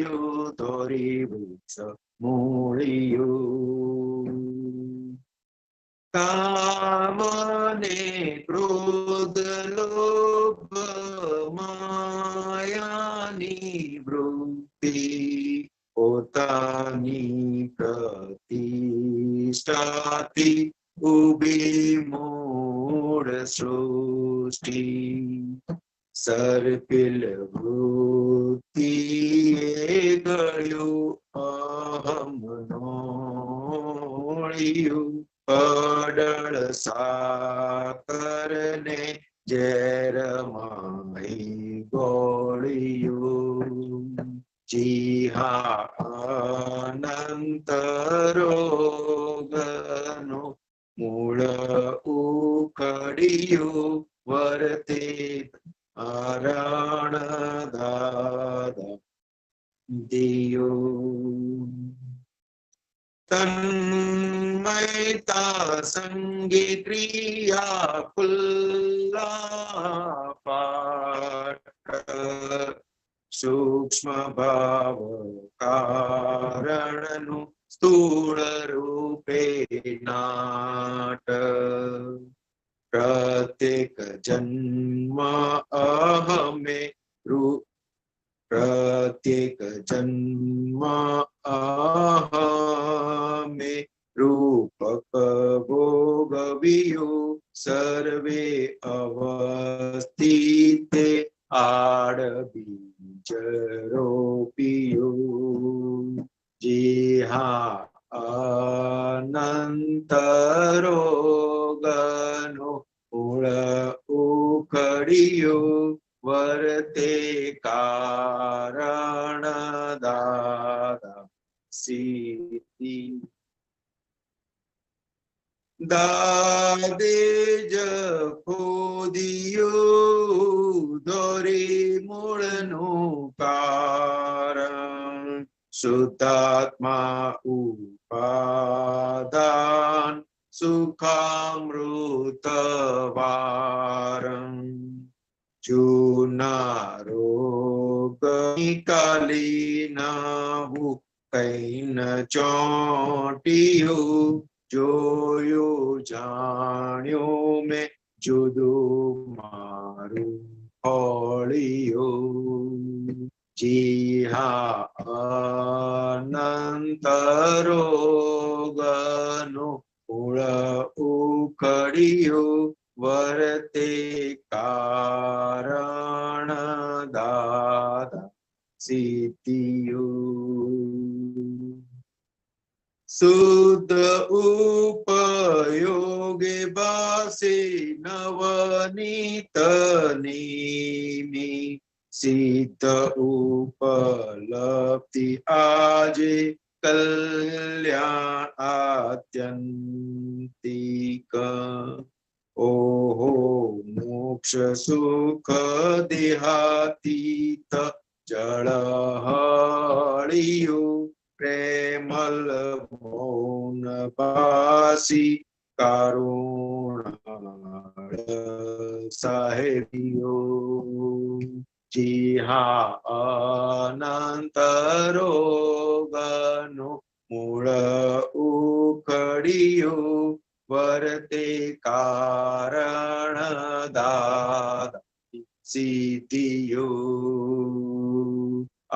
મૂળિયું ધોરી વૃક્ષ મૂળિયું કામ ને ક્રોધ લોભ માયાની વૃત્તિ પોતાની પ્રતિષ્ઠાથી ઉભી મૂળ સૃષ્ટિ સર્પિલ વૃત્તિએ ગળ્યું અહમ નોળિયું અડળ સાકરને ઝેરમાઈ ગોળિયું જીહા અનંત રોગનો મૂળ ઉખડ્યું વર્તે આરણ દાદા દિયો તન્મયતા સંગી ક્રિયા ખુલ્લા પાઠ સૂક્ષ્મ ભાવ કારણનું સ્થૂળ રૂપે નાટ પ્રત્યેક જન્મ અહમે પ્રત્યેક જન્મ અહમે રૂપક ભોગવ્યું સર્વે અવસ્થિતે આડ બીજ રોપ્યું જેહા અનંત રોગનો મૂળ ઉખડ્યું વર્તે કારણ દાદા સિદ્ધિ દાદે જ ખોદિયું દોરી મૂળનું કારણ શુદ્ધાત્મા ઉપાદાન સુખામૃત વારં જૂના રોગ નિકાલી નાવું કઈ ન ચોંટ્યું જોયું જાણ્યું મેં જુદું મારું ફળિયું જીહા અનંત રોગનું મૂળ ઉખડ્યું વર્તે કારણ દાદા સિદ્ધિયું શુદ્ધ ઉપયોગે ભાસે નવનીત નિમી સિદ્ધ ઉપલબ્ધિ આજે કલ્યાણ આત્યંતિક ઓહો મોક્ષ સુખ દેહાતીત જળહળિયું પ્રેમલ મૌન ભાસી કારુણાળ સાહેબીઓ જીહા અનંત રોગનું મૂળ ઉખડ્યું વર્તે કારણ દાદા સિદ્ધિયો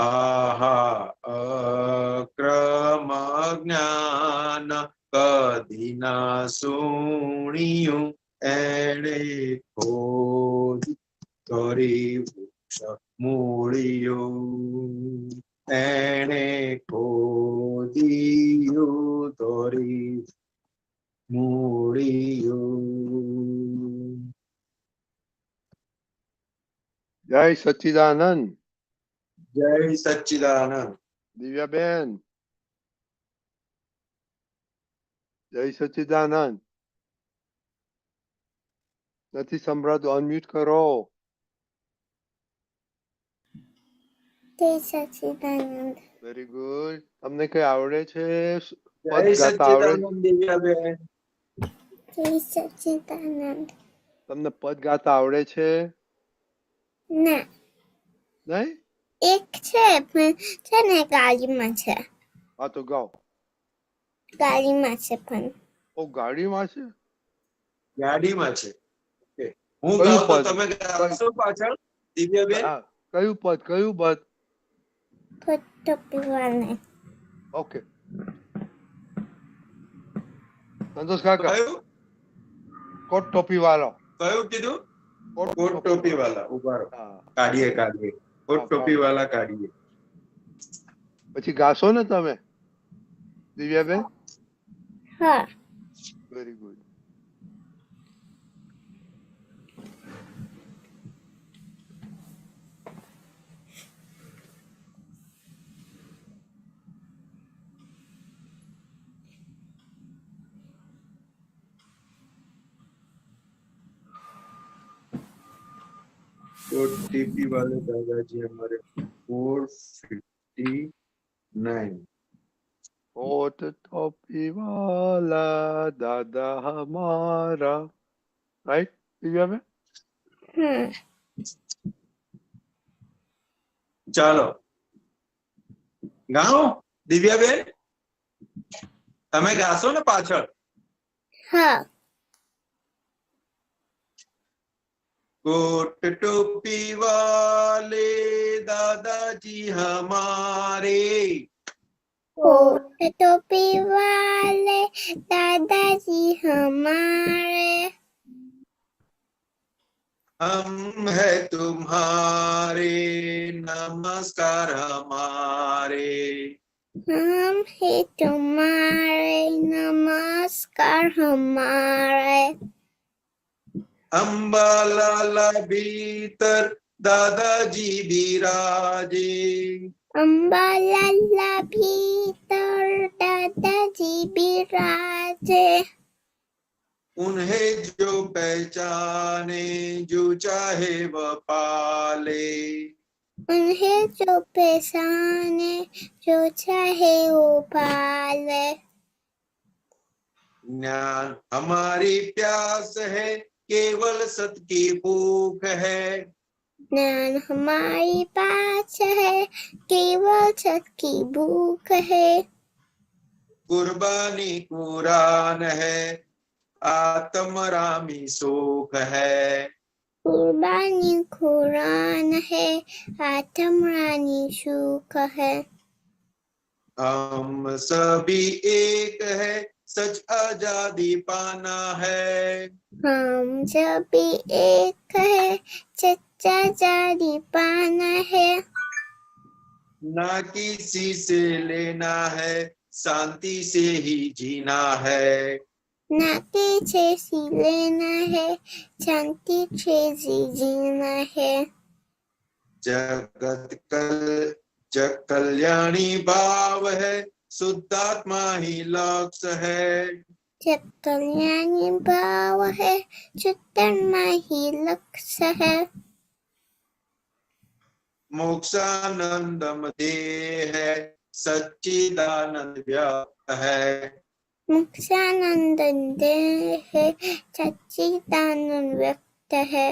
આહા અક્રમ જ્ઞાન કદી ના સુણ્યું એણે ખોદી કરી વૃક્ષ મૂળિયું એણે ખોદિયું દોરી મૂળિયું. જય સચ્ચિદાનંદ. જય સચ્ચિદાનંદ. દિવ્યાબેન જય સચ્ચિદાનંદ. નથી સંભળાતું, અનમ્યુટ કરો. જય સચ્ચિદાનંદ. Very good. તમને કઈ આવડે છે? જય સચ્ચિદાનંદ દિવ્યાબેન. જય સચ્ચિદાનંદ. તમને પદ ગાતા આવડે છે? ના. નહીં? એક છે પણ છે ને ગાડીમાં છે. હા તો ગાઓ. ગાડીમાં છે પણ ઓ ગાડીમાં છે. ગાડીમાં છે. ઓકે. હું કયું ગાઉં તો પદ? તમે ગાશો પાછળ દિવ્યાબેન? હા, કયું પદ? કયું પદ? ફોટો પીવાને. ઓકે. સંતોષ કાકા, કયું કોટ ટોપી વાળો. કયું કીધું? કોટ કોટ ટોપી વાલા ઉભા રહો. હા, કાઢીએ કાઢીએ. કોટ હા, ટોપી કાઢો. વાલા કાઢીએ. પછી ગાશો ને તમે દિવ્યાબેન? હા. Very good. कोट टीपी वाले दादाजी हमारे 459 कोट टोपी वाला दादा हमारा. राइट दिव्याबेन? ચાલો ગાઓ દિવ્યાબેન તમે ગાશો ને પાછળ હા. कोट टोपी वाले दादाजी हमारे कोट टोपी वाले दादाजी हमारे हम है तुम्हारे नमस्कार हमारे हम है तुम्हारे नमस्कार हमारे अंबालाला भीतर दादाजी बिराजे अम्बालाला भीतर दादाजी बिराजे उन्हें जो पहचाने जो चाहे वह पाले उन्हें जो पहचाने जो चाहे वो पाले ज्ञान हमारी प्यास है केवल सत की भूख है ज्ञान हमारी पास है केवल सत की भूख है कुर्बानी कुरान है आत्म रामी सुख है कुर्बानी कुरान है आत्म रानी सुख है हम सभी एक है सच आजादी पाना है हम सभी एक है सच्चा जारी पाना है ना किसी से लेना है शांति से ही जीना है ना पीछे सी लेना है शांति से जीना है जग कल्याणी भाव है शुद्धात्मा ही लक्ष्य है जब कल्याणी भाव है शुद्धात्मा ही लक्ष्य है मोक्षानंदम देह है सच्चिदानंद व्याप्त है मोक्षानंद देह है सच्चिदानंद व्यक्त है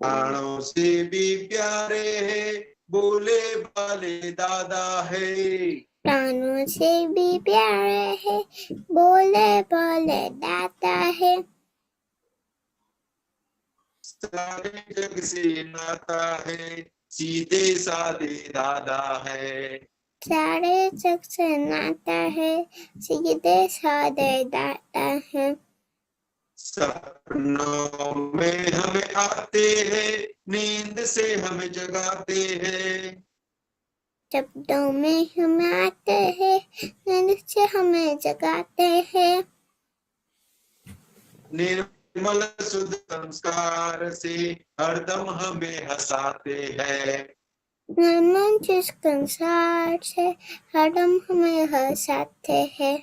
प्राणों से भी प्यारे है बोले वाले दादा है प्राणों से भी प्यारे है बोले बोले दाता है सारे जग से नाता है सीधे साधे दादा है सारे जग से नाता है सीधे साधे दाता है सपनों में हमें आते हैं नींद से हमें जगाते हैं शब्दों में हम आते हैं नींद से हमें जगाते हैं निर्मल शुद्ध संस्कार से हरदम हमें हंसाते हैं निर्मल जिस संसार से हरदम हमें हंसाते हैं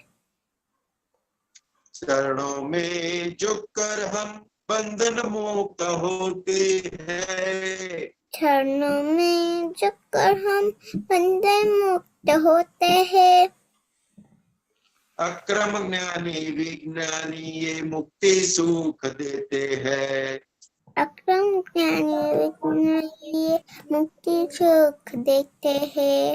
चरणों में झुककर हम बंधन मुक्त होते हैं चरणों में झुककर हम बंधन मुक्त होते हैं अक्रम ज्ञानी विज्ञानी ये मुक्ति सुख देते हैं अक्रम ज्ञानी विज्ञानी मुक्ति सुख देखते हैं।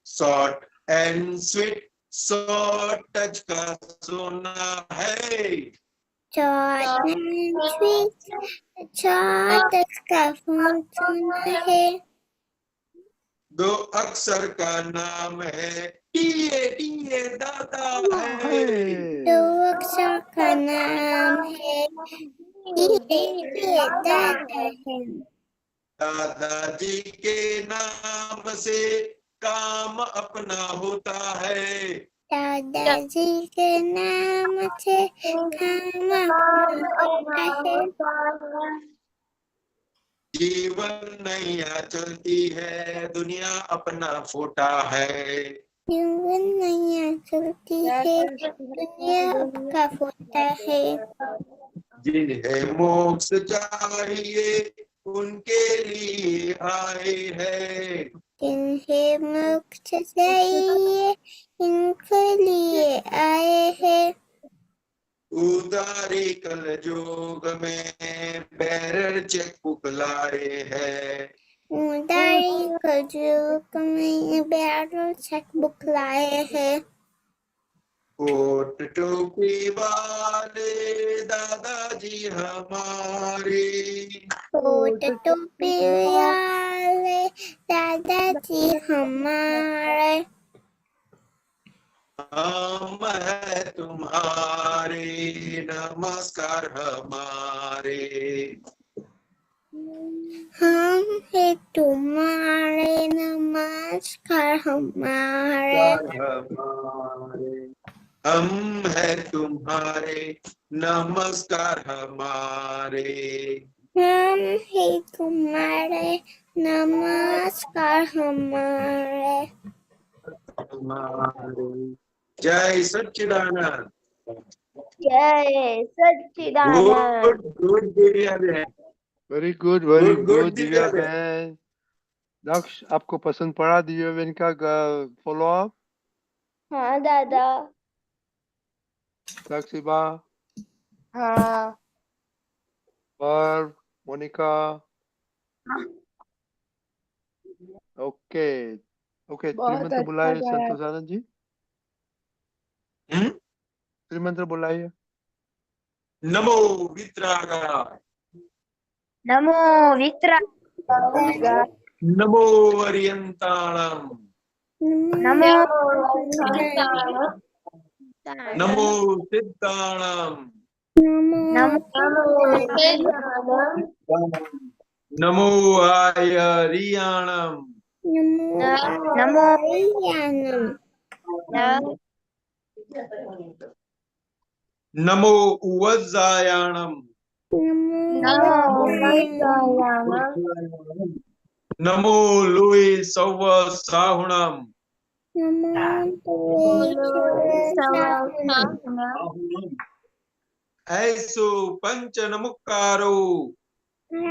Short and sweet short touch का सोना है। Short and sweet short touch का फोन सुना है। दो अक्षर का नाम है टीए दादा है। दो अक्षर का नाम है दादा है। दादाजी के नाम से काम अपना होता है। दादाजी के नाम से काम अपना होता है। जीवन नैया चलती है दुनिया अपना फोटा है। जीवन नैया चलती है दुनिया का फोटा है। जिन्हें मोक्ष चाहिए उनके लिए आए हैं। जिन्हें मोक्ष चाहिए इनके लिए आए हैं। उदारी कल जोग में बैरर चेक बुक लाए हैं। उदारी कलयुग में बैरर चेक बुक लाए हैं। कोट टोपी वाले दादाजी हमारे। कोट टोपी वाले दादाजी हमारे। हम है तुम्हारे नमस्कार हमारे। हम है तुम्हारे नमस्कार हमारे। हम है तुम्हारे नमस्कार हमारे। हम है तुम्हारे नमस्कार हमारे। जय सच्चिदानंद। जय सच्चिदानंद। गुड गुड दिव्या बहन। Very good, very Good, good, good Divya Divya बहन। दक्ष, आपको पसंद पड़ा दिव्या बहन का फॉलो अप? हाँ दादा। साक्षीबा हाँ। और मोनिका? ओके ओके, त्रिमंत्र बुलाइए संतोष आनंद जी। त्रिमंत्र बुलाइए। नमो वित्रागाय। नमो वित्रागाय। नमो अर्यंताणम। नमो नमो सिद्धाणम। नमो आयरियाणम। नमो नमो उवज्जायाणम। नमो लुई सौव साहुणम। ऐसो पंच नमुक्कारो।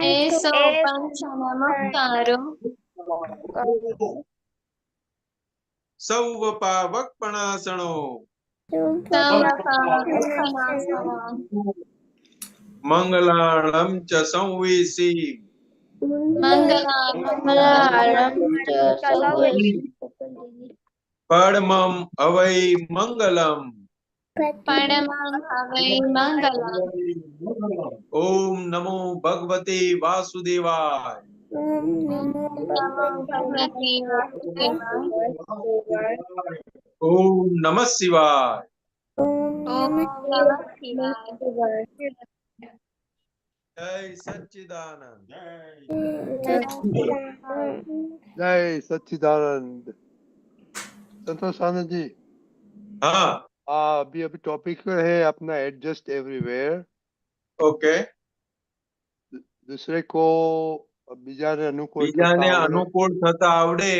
ऐसो पंच नमस्कारो। सौव पावक पणासणो। मंगलाणम च संवेशी। परमं अवै मंगलम। ओम नमो भगवते वासुदेवाय। ओम नमः शिवाय। जय सच्चिदानंद। जय सच्चिदानंद। संतोष आनंद जी, हाँ अभी अभी टॉपिक है अपना एडजस्ट एवरीवेयर। ओके। दूसरे को બીજાને અનુકૂળ બીજાને થતા આવડે। અનુકૂળ થતા આવડે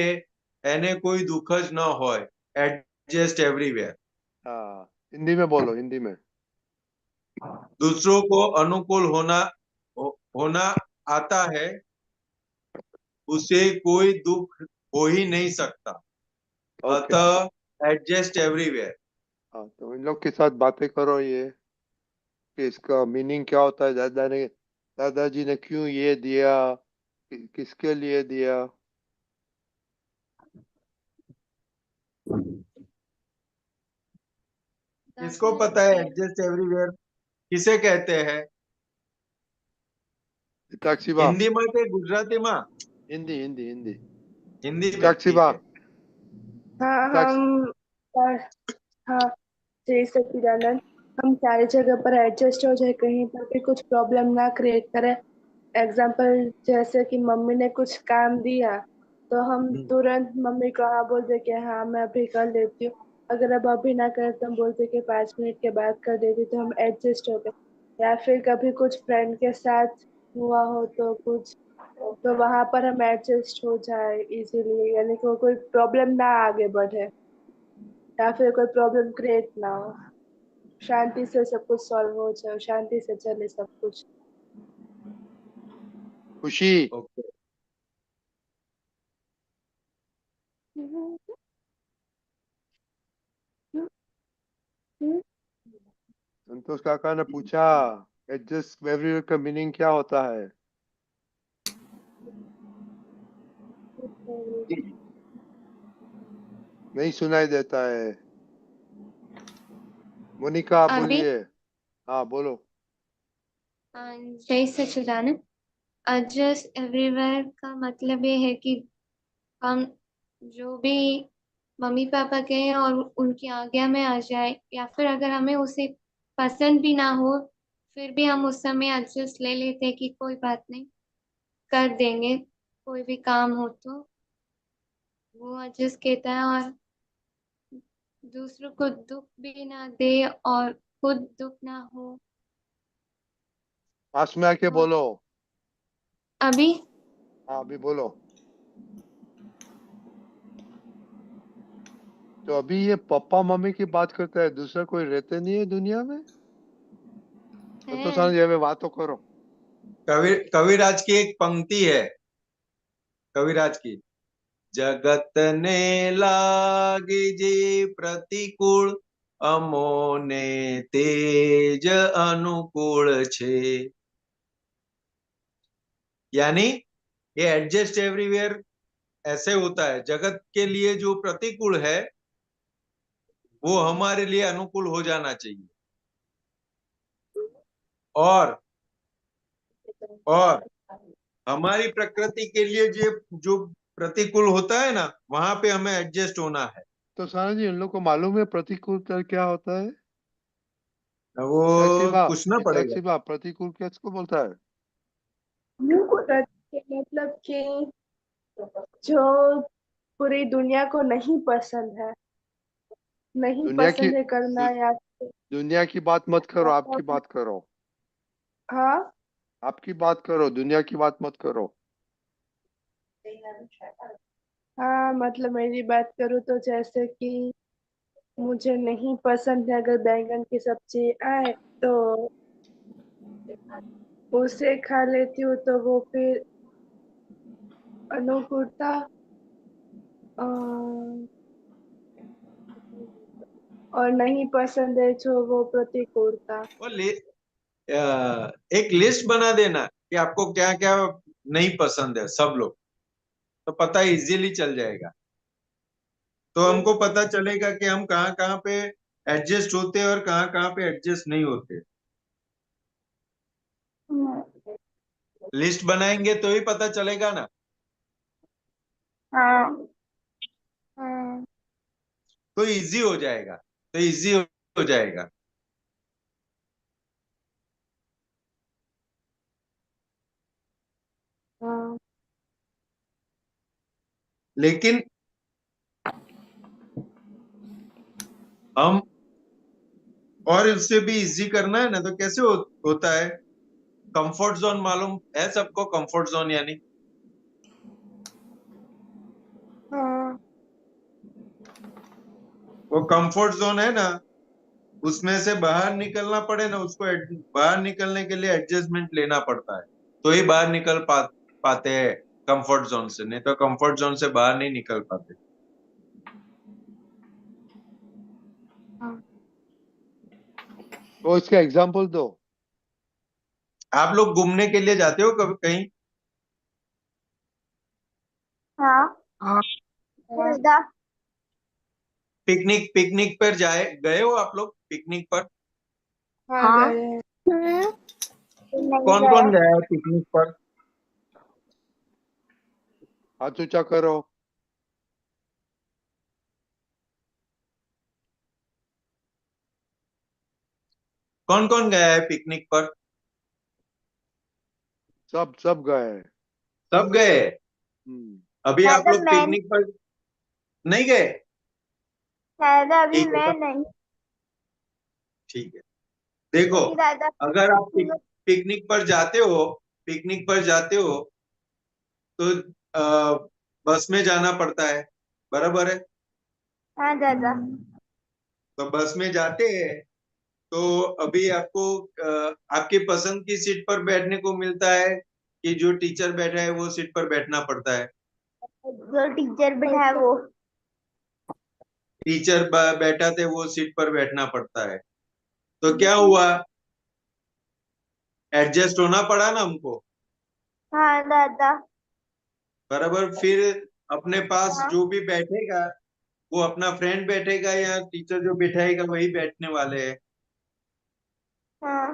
એને કોઈ દુઃખ જ ન હોય। Adjust everywhere. हाँ, हिंदी में बोलो, हिंदी में। दूसरों को अनुकूल होना आता है उसे कोई दुख हो ही नहीं सकता। अतः एडजस्ट एवरीवेयर। हाँ, तो इन लोग के साथ बातें करो ये कि इसका मीनिंग क्या होता है। ज्यादा ने दादाजी ने क्यों ये दिया, किसके लिए दिया? किसको पता है एडजस्ट एवरीवेयर किसे कहते हैं? ताक्सीबा, हिंदी में के गुजराती में? हिंदी हिंदी हिंदी। हिंदी में, ठीक ताक्सीबा, है। हाँ ताक्स हाँ जय सच्चिदानंद। हम सारी जगह पर एडजस्ट हो जाए, कहीं पर भी कुछ प्रॉब्लम ना क्रिएट करे। एग्जाम्पल जैसे कि मम्मी ने कुछ काम दिया तो हम तुरंत मम्मी को हाँ बोल दे कि हाँ मैं अभी कर लेती हूँ। अगर अब अभी ना करे तो हम बोलते कि 5 मिनट के बाद कर देती, तो हम एडजस्ट हो गए। या फिर कभी कुछ फ्रेंड के साथ हुआ हो तो कुछ, तो वहां पर हम एडजस्ट हो जाए इजीली, यानी कि कोई प्रॉब्लम ना आगे बढ़े या फिर कोई प्रॉब्लम क्रिएट ना हो, शांति से सब कुछ सॉल्व हो जाए, शांति से चले सब कुछ। खुशी, ओके। संतोष काका ने पूछा एडजस्ट एवरीवेयर का मीनिंग क्या होता है? नहीं सुनाई देता है। मोनिका आप अभी बोलिए। हाँ बोलो। जय सच्चिदानंद। एडजस्ट एवरीवेयर का मतलब ये है कि हम जो भी मम्मी पापा कहें और उनकी आज्ञा में आ जाए, या फिर अगर हमें उसे पसंद भी ना हो फिर भी हम उस समय एडजस्ट ले लेते हैं कि कोई बात नहीं, कर देंगे। कोई भी काम हो तो वो एडजस्ट कहता है, और दूसरों को दुख भी ना दे और खुद दुख ना हो। पास में आके वो बोलो। अभी हाँ अभी बोलो। तो अभी ये पापा मम्मी की बात करता है, दूसरा कोई रहते नहीं है दुनिया में? तो है। सारे ये बात तो करो। कविराज की एक पंक्ति है, कविराज की, जगत ने लागी जी प्रतिकूल, अमोने तेज अनुकूल छे। यानी ये एडजस्ट एवरीवेयर ऐसे होता है, जगत के लिए जो प्रतिकूल है वो हमारे लिए अनुकूल हो जाना चाहिए। और और हमारी प्रकृति के लिए जो जो प्रतिकूल होता है ना, वहां पे हमें एडजस्ट होना है। तो सारा जी इन लोग को मालूम है प्रतिकूलता क्या होता है? वो हिताक्षीबा, पूछना पड़ेगा। हिताक्षीबा प्रतिकूल किसको बोलता है? मतलब कि जो पूरी दुनिया को नहीं पसंद है, नहीं दुनिया की पसंद है करना, दु, या दुनिया की बात मत करो, आपकी बात करो। हाँ आपकी बात करो, दुनिया की बात मत करो। हाँ, मतलब मेरी बात करूँ तो जैसे कि मुझे नहीं पसंद है अगर बैंगन की सब्जी आए तो उसे खा लेती हूँ, तो वो फिर अनुकूलता, अ, और नहीं पसंद है जो वो प्रतिकूलता। वो एक लिस्ट बना देना कि आपको क्या क्या नहीं पसंद है, सब लोग, तो पता इजीली चल जाएगा। तो हमको पता चलेगा कि हम कहाँ कहाँ पे एडजस्ट होते हैं और कहाँ कहाँ पे एडजस्ट नहीं होते। लिस्ट बनाएंगे तो ही पता चलेगा ना। हाँ हाँ तो इजी हो जाएगा, तो इजी हो जाएगा। हाँ लेकिन हम और उससे भी इजी करना है ना, तो कैसे होता है? कंफर्ट जोन मालूम है सबको? कंफर्ट जोन यानी हाँ वो कंफर्ट जोन है ना, उसमें से बाहर निकलना पड़े ना, उसको बाहर निकलने के लिए एडजस्टमेंट लेना पड़ता है, तो ही बाहर निकल पाते हैं कंफर्ट जोन से, नहीं तो कंफर्ट जोन से बाहर नहीं निकल पाते। हाँ। तो इसका एग्जाम्पल दो। आप लोग घूमने के लिए जाते हो कभी कहीं? हाँ हाँ दादा पिकनिक पिकनिक पर जाए गए हो आप लोग पिकनिक पर? हाँ हाँ गए हैं। नहीं कौन गए कौन गया है पिकनिक पर? हाथ ऊंचा करो। कौन कौन गया है पिकनिक पर? सब सब गए। सब गए? हम्म। अभी आप दादा लोग मैं पिकनिक पर नहीं गए? दादा अभी ठीक है मैं तब नहीं ठीक है। देखो, क्योंकि दादा अगर आप पिकनिक पर जाते हो, पिकनिक पर जाते हो तो बस में जाना पड़ता है, बराबर है? हाँ दादा तो बस में जाते हैं तो अभी आपको आपकी पसंद की सीट पर बैठने को मिलता है कि जो टीचर बैठा है वो सीट पर बैठना पड़ता है? जो टीचर बैठा है वो टीचर बैठा थे वो सीट पर बैठना पड़ता है। तो क्या हुआ, एडजस्ट होना पड़ा ना हमको, हाँ दादा बराबर? फिर अपने पास हाँ जो भी बैठेगा वो अपना फ्रेंड बैठेगा या टीचर जो बिठाएगा वही बैठने वाले हैं, हाँ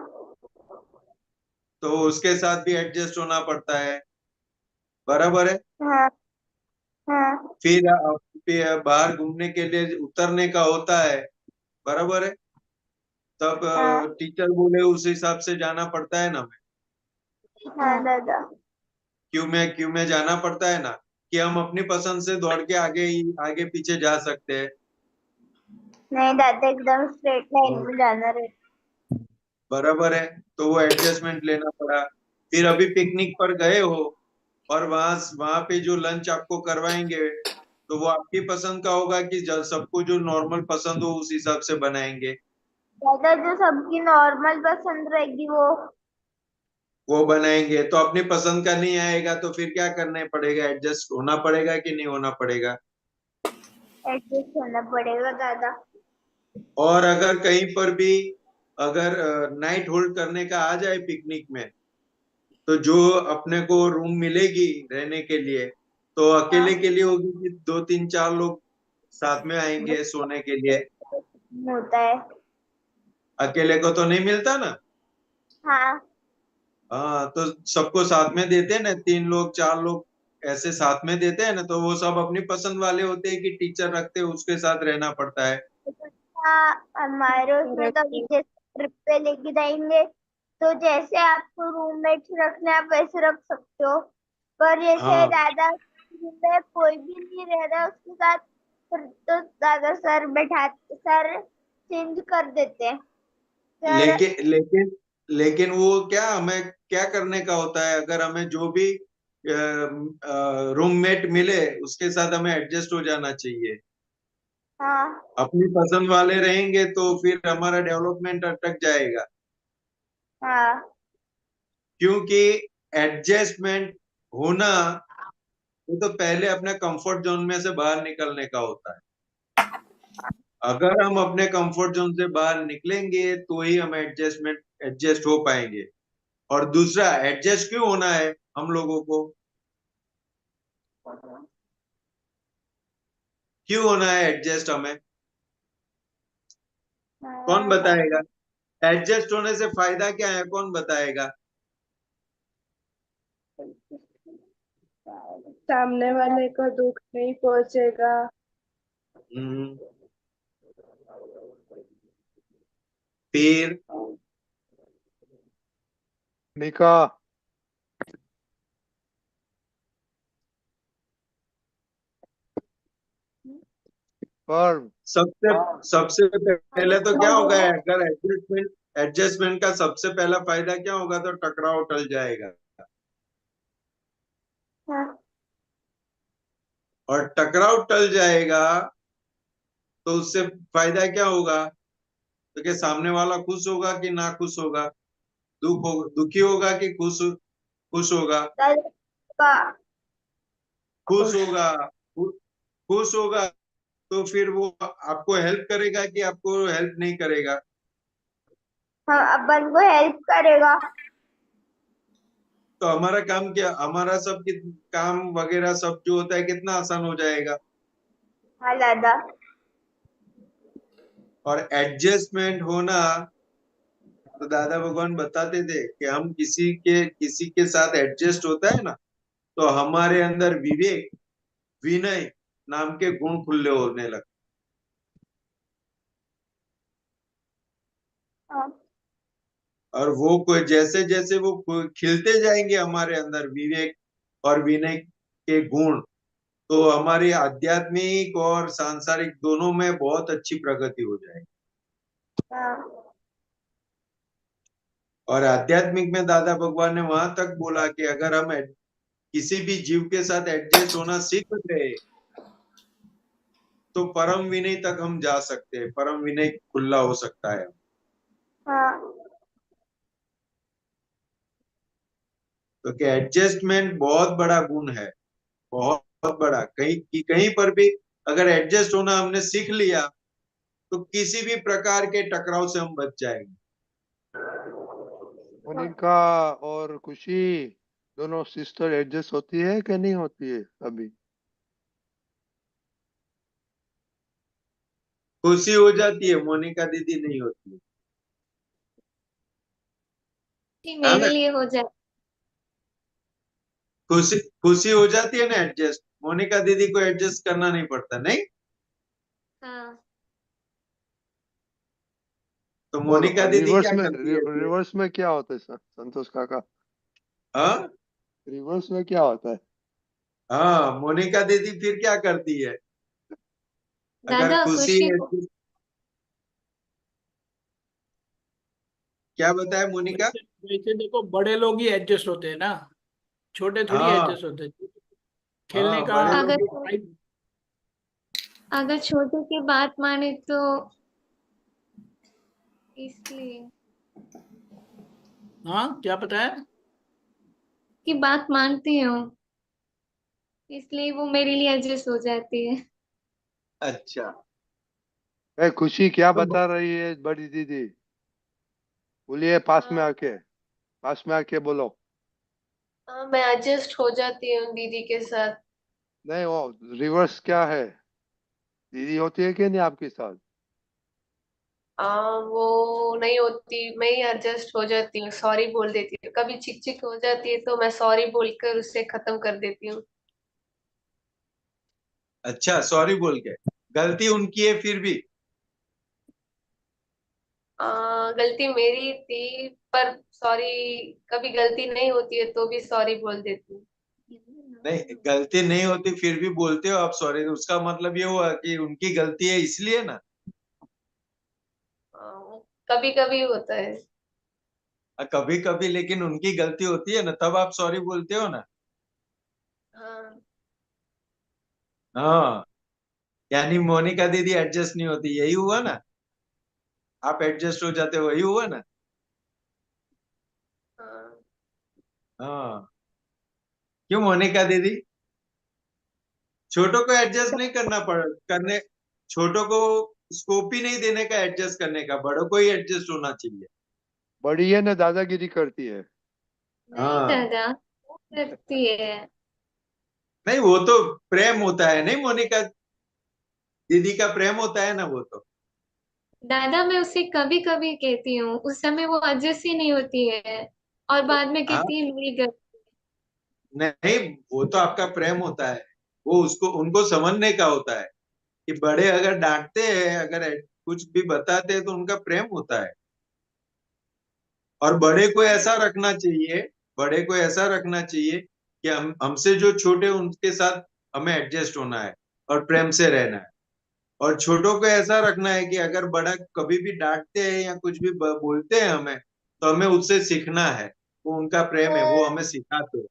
तो उसके साथ भी एडजस्ट होना पड़ता है, बराबर है? हाँ हाँ फिर बाहर घूमने के लिए उतरने का होता है, बराबर है? तब हाँ टीचर बोले उस हिसाब से जाना पड़ता है ना हमें। हाँ दादा क्यों में जाना पड़ता है ना, कि हम अपनी पसंद से दौड़ के आगे पीछे जा सकते हैं। नहीं दादा एकदम स्ट्रेट लाइन में जाना रहता बराबर है, तो वो एडजस्टमेंट लेना पड़ा। फिर अभी पिकनिक पर गए हो और वहां वहां पे जो लंच आपको करवाएंगे तो वो आपकी पसंद का होगा कि सबको जो नॉर्मल पसंद हो उस हिसाब से बनाएंगे? दादा जो सबकी नॉर्मल पसंद रहेगी वो बनाएंगे तो अपनी पसंद का नहीं आएगा तो फिर क्या करना पड़ेगा, एडजस्ट होना पड़ेगा कि नहीं होना पड़ेगा? एडजस्ट होना पड़ेगा दादा और अगर कहीं पर भी अगर नाइट होल्ड करने का आ जाए पिकनिक में, तो जो अपने को रूम मिलेगी रहने के लिए तो हाँ अकेले के लिए होगी कि दो तीन चार लोग साथ में आएंगे सोने के लिए? होता है अकेले को तो नहीं मिलता ना। हाँ हाँ, तो सबको साथ में देते हैं ना, तीन लोग चार लोग ऐसे साथ में देते हैं ना, तो वो सब अपनी पसंद वाले होते हैं कि टीचर रखते हैं उसके साथ रहना पड़ता है। हाँ हमारे उसमें तो अभी जैसे ट्रिप पे लेके जाएंगे तो जैसे आपको रूममेट्स रखने आप वैसे रख सकते हो पर जैसे हाँ, दादा रूम में कोई भी नहीं रह रहा उसके साथ फिर तो दादा सर चेंज कर देते हैं सर लेकिन लेकिन लेकिन वो क्या हमें क्या करने का होता है, अगर हमें जो भी रूममेट मिले उसके साथ हमें एडजस्ट हो जाना चाहिए। हाँ अपनी पसंद वाले रहेंगे तो फिर हमारा डेवलपमेंट अटक जाएगा, हाँ क्योंकि एडजस्टमेंट होना वो तो पहले अपने कंफर्ट जोन में से बाहर निकलने का होता है। अगर हम अपने कंफर्ट जोन से बाहर निकलेंगे तो ही हम एडजस्ट हो पाएंगे। और दूसरा, एडजस्ट क्यों होना है हम लोगों को, क्यों होना है एडजस्ट हमें, कौन हाँ बताएगा? एडजस्ट होने से फायदा क्या है, कौन बताएगा? सामने वाले को दुख नहीं पहुंचेगा। हम्म, फिर निका। फर्म। सबसे सबसे पहले तो क्या होगा, अगर एडजस्टमेंट का सबसे पहला फायदा क्या होगा, तो टकराव टल जाएगा। हाँ और टकराव टल जाएगा तो उससे फायदा क्या होगा, तो क्या सामने वाला खुश होगा कि ना खुश होगा, दुखी होगा कि खुश होगा? दादा का खुश खुश। होगा। खुश होगा तो फिर वो आपको हेल्प करेगा कि आपको हेल्प नहीं करेगा? हाँ अपन को हेल्प करेगा तो हमारा काम क्या, हमारा सब काम वगैरह सब जो होता है कितना आसान हो जाएगा। हाँ दादा। और एडजस्टमेंट होना, तो दादा भगवान बताते थे कि हम किसी के साथ एडजस्ट होता है ना, तो हमारे अंदर विवेक, विनय नाम के गुण खुले होने लगते। हाँ और वो कोई जैसे जैसे वो खिलते जाएंगे हमारे अंदर विवेक और विनय के गुण, तो हमारी आध्यात्मिक और सांसारिक दोनों में बहुत अच्छी प्रगति हो जाएगी। हाँ और आध्यात्मिक में दादा भगवान ने वहां तक बोला कि अगर हम किसी भी जीव के साथ एडजस्ट होना सीख गए, तो परम विनय तक हम जा सकते हैं, परम विनय खुला हो सकता है। हाँ तो कि एडजस्टमेंट बहुत बड़ा गुण है, बहुत बहुत बड़ा। कहीं पर भी अगर एडजस्ट होना हमने सीख लिया, तो किसी भी प्रकार के टकराव से हम बच जाएंगे। मोनिका और खुशी दोनों सिस्टर एडजस्ट होती है कि नहीं होती है अभी? खुशी हो जाती है, मोनिका दीदी नहीं होती है। कि हाँ मेरे ना, लिए हो जाए। खुशी खुशी हो जाती है ना एडजस्ट, मोनिका दीदी को एडजस्ट करना नहीं पड़ता, नहीं? हाँ। तो और मोनिका दीदी क्या करती है फिर? रिवर्स में क्या होता है संतोष काका? हाँ रिवर्स में क्या होता है? हाँ, मोनिका दीदी फिर क्या करती है अगर दादा खुशी खुशी को adjust- क्या बताए मोनिका? वैसे वैसे देखो, बड़े लोग ही एडजस्ट होते हैं ना, छोटे थोड़ी हाँ एडजस्ट होते हैं। खेलने हाँ, का बड़े लोग अगर टाइम। अगर छोटे की बात माने तो इसलिए हाँ, क्या पता है? कि बात मानती हूँ, इसलिए वो मेरे लिए एडजस्ट हो जाती है। अच्छा। खुशी क्या तो बता रही है बड़ी दीदी? बोलिए, पास में हाँ। आके, पास में आके बोलो। हाँ, मैं एडजस्ट हो जाती हूँ दीदी के साथ। नहीं, वो रिवर्स क्या है? दीदी होती है कि नहीं आपके साथ? वो नहीं होती, मैं ही एडजस्ट हो जाती हूँ, सॉरी बोल देती हूँ। कभी चिक चिक हो जाती है तो मैं सॉरी बोलकर उससे खत्म कर देती हूँ। अच्छा, सॉरी बोल के गलती उनकी है फिर भी? गलती मेरी थी, पर सॉरी, कभी गलती नहीं होती है तो भी सॉरी बोल देती हूँ। नहीं, गलती नहीं होती फिर भी बोलते हो आप सॉरी, उसका मतलब ये हुआ कि उनकी गलती है इसलिए ना। कभी कभी होता है। कभी कभी, लेकिन उनकी गलती होती है ना, तब आप सॉरी बोलते हो ना। हाँ। हाँ, यानी मोनिका दीदी एडजस्ट नहीं होती, यही हुआ ना? आप एडजस्ट हो जाते हो, वही हुआ ना? हाँ। हाँ। क्यों मोनिका दीदी? छोटों को एडजस्ट नहीं करने, छोटों को स्कोप ही नहीं देने का एडजस्ट करने का, बड़ों को ही एडजस्ट होना चाहिए। बड़ी है ना, दादागिरी करती है। नहीं हाँ, दादा, वो करती है। नहीं वो तो प्रेम होता है, नहीं मोनिका दीदी का प्रेम होता है ना वो तो। दादा मैं उसे कभी कभी कहती हूँ, उस समय वो एडजस्ट ही नहीं होती है, और बाद में हाँ, कहती है मेरी गलती। नहीं वो तो आपका प्रेम होता है, वो उसको उनको समझने का होता है कि बड़े अगर डांटते हैं, अगर कुछ भी बताते हैं, तो उनका प्रेम होता है। और बड़े को ऐसा रखना चाहिए, बड़े को ऐसा रखना चाहिए कि हमसे जो छोटे उनके साथ हमें एडजस्ट होना है और प्रेम से रहना है। और छोटों को ऐसा रखना है कि अगर बड़ा कभी भी डांटते हैं या कुछ भी बोलते हैं हमें, तो हमें उससे सीखना है। वो उनका प्रेम है, वो हमें सिखाते हैं।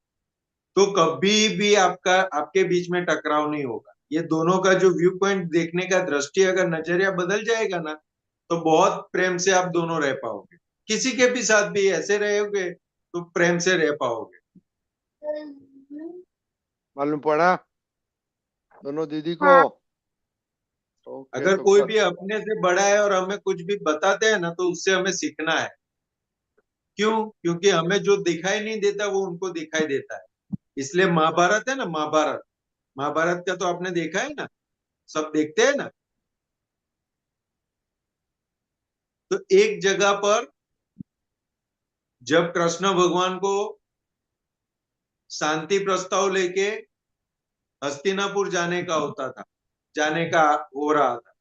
तो कभी भी आपके बीच में टकराव नहीं होगा। ये दोनों का जो व्यू पॉइंट देखने का दृष्टि, अगर नजरिया बदल जाएगा ना, तो बहुत प्रेम से आप दोनों रह पाओगे। किसी के भी साथ भी ऐसे रहोगे तो प्रेम से रह पाओगे। मालूम पड़ा दोनों दीदी को? हाँ ओके, अगर तो कोई कल। भी अपने से बड़ा है और हमें कुछ भी बताते हैं ना, तो उससे हमें सीखना है क्यों? क्योंकि हमें जो दिखाई नहीं देता वो उनको दिखाई देता है। इसलिए महाभारत है ना, महाभारत, महाभारत का तो आपने देखा है ना, सब देखते हैं ना। तो एक जगह पर जब कृष्ण भगवान को शांति प्रस्ताव लेके हस्तिनापुर जाने का होता था, जाने का हो रहा था,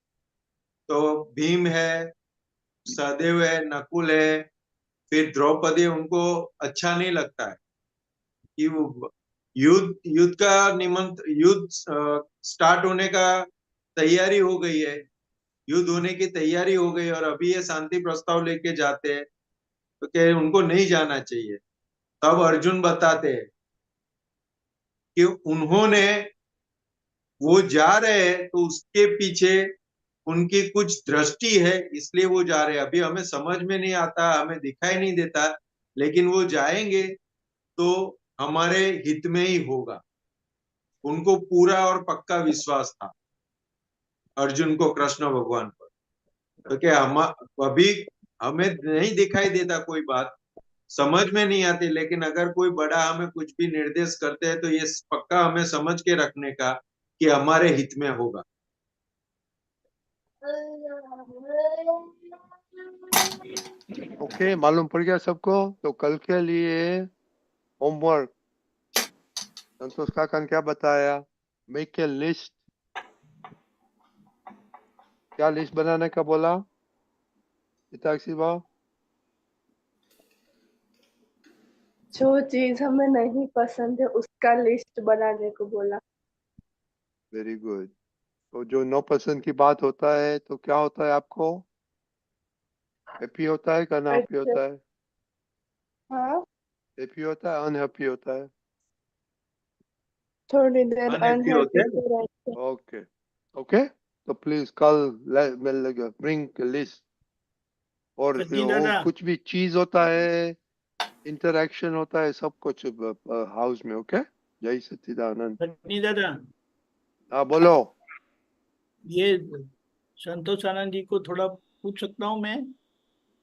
तो भीम है, सहदेव है, नकुल है, फिर द्रौपदी, उनको अच्छा नहीं लगता है कि वो युद्ध युद्ध का निमंत्र युद्ध स्टार्ट होने का तैयारी हो गई है, युद्ध होने की तैयारी हो गई और अभी ये शांति प्रस्ताव लेके जाते हैं, तो क्या उनको नहीं जाना चाहिए। तब अर्जुन बताते हैं कि उन्होंने, वो जा रहे हैं तो उसके पीछे उनकी कुछ दृष्टि है, इसलिए वो जा रहे हैं। अभी हमें समझ में नहीं आता, हमें दिखाई नहीं देता, लेकिन वो जाएंगे तो हमारे हित में ही होगा। उनको पूरा और पक्का विश्वास था अर्जुन को कृष्ण भगवान पर। तो क्या हम अभी हमें नहीं दिखाई देता, कोई बात समझ में नहीं आती, लेकिन अगर कोई बड़ा हमें कुछ भी निर्देश करते हैं तो ये पक्का हमें समझ के रखने का कि हमारे हित में होगा। ओके, मालूम पड़ गया सबको। तो कल के लिए होमवर्क, संतोष काका ने क्या बताया? Make a list. क्या लिस्ट बनाने का बोला हिताक्षी भाव? जो चीज हमें नहीं पसंद है उसका लिस्ट बनाने को बोला। Very good. तो जो नो पसंद की बात होता है तो क्या होता है आपको? हैप्पी होता है क्या अनहैप्पी अच्छा, होता है? हाँ, हैप्पी होता है अनहैप्पी होता है? थोड़ी देर अनहैप्पी होते अनहैप्पी हैं। तो रहते। Okay okay. तो प्लीज कल ब्रिंग लिस्ट। और रजनी वो दादा, कुछ भी चीज होता है, इंटरेक्शन होता है, सब कुछ हाउस में। ओके, जय सच्चिदानंद। रजनी दादा, हाँ बोलो। ये संतोष आनंद जी को थोड़ा पूछ सकता हूँ मैं?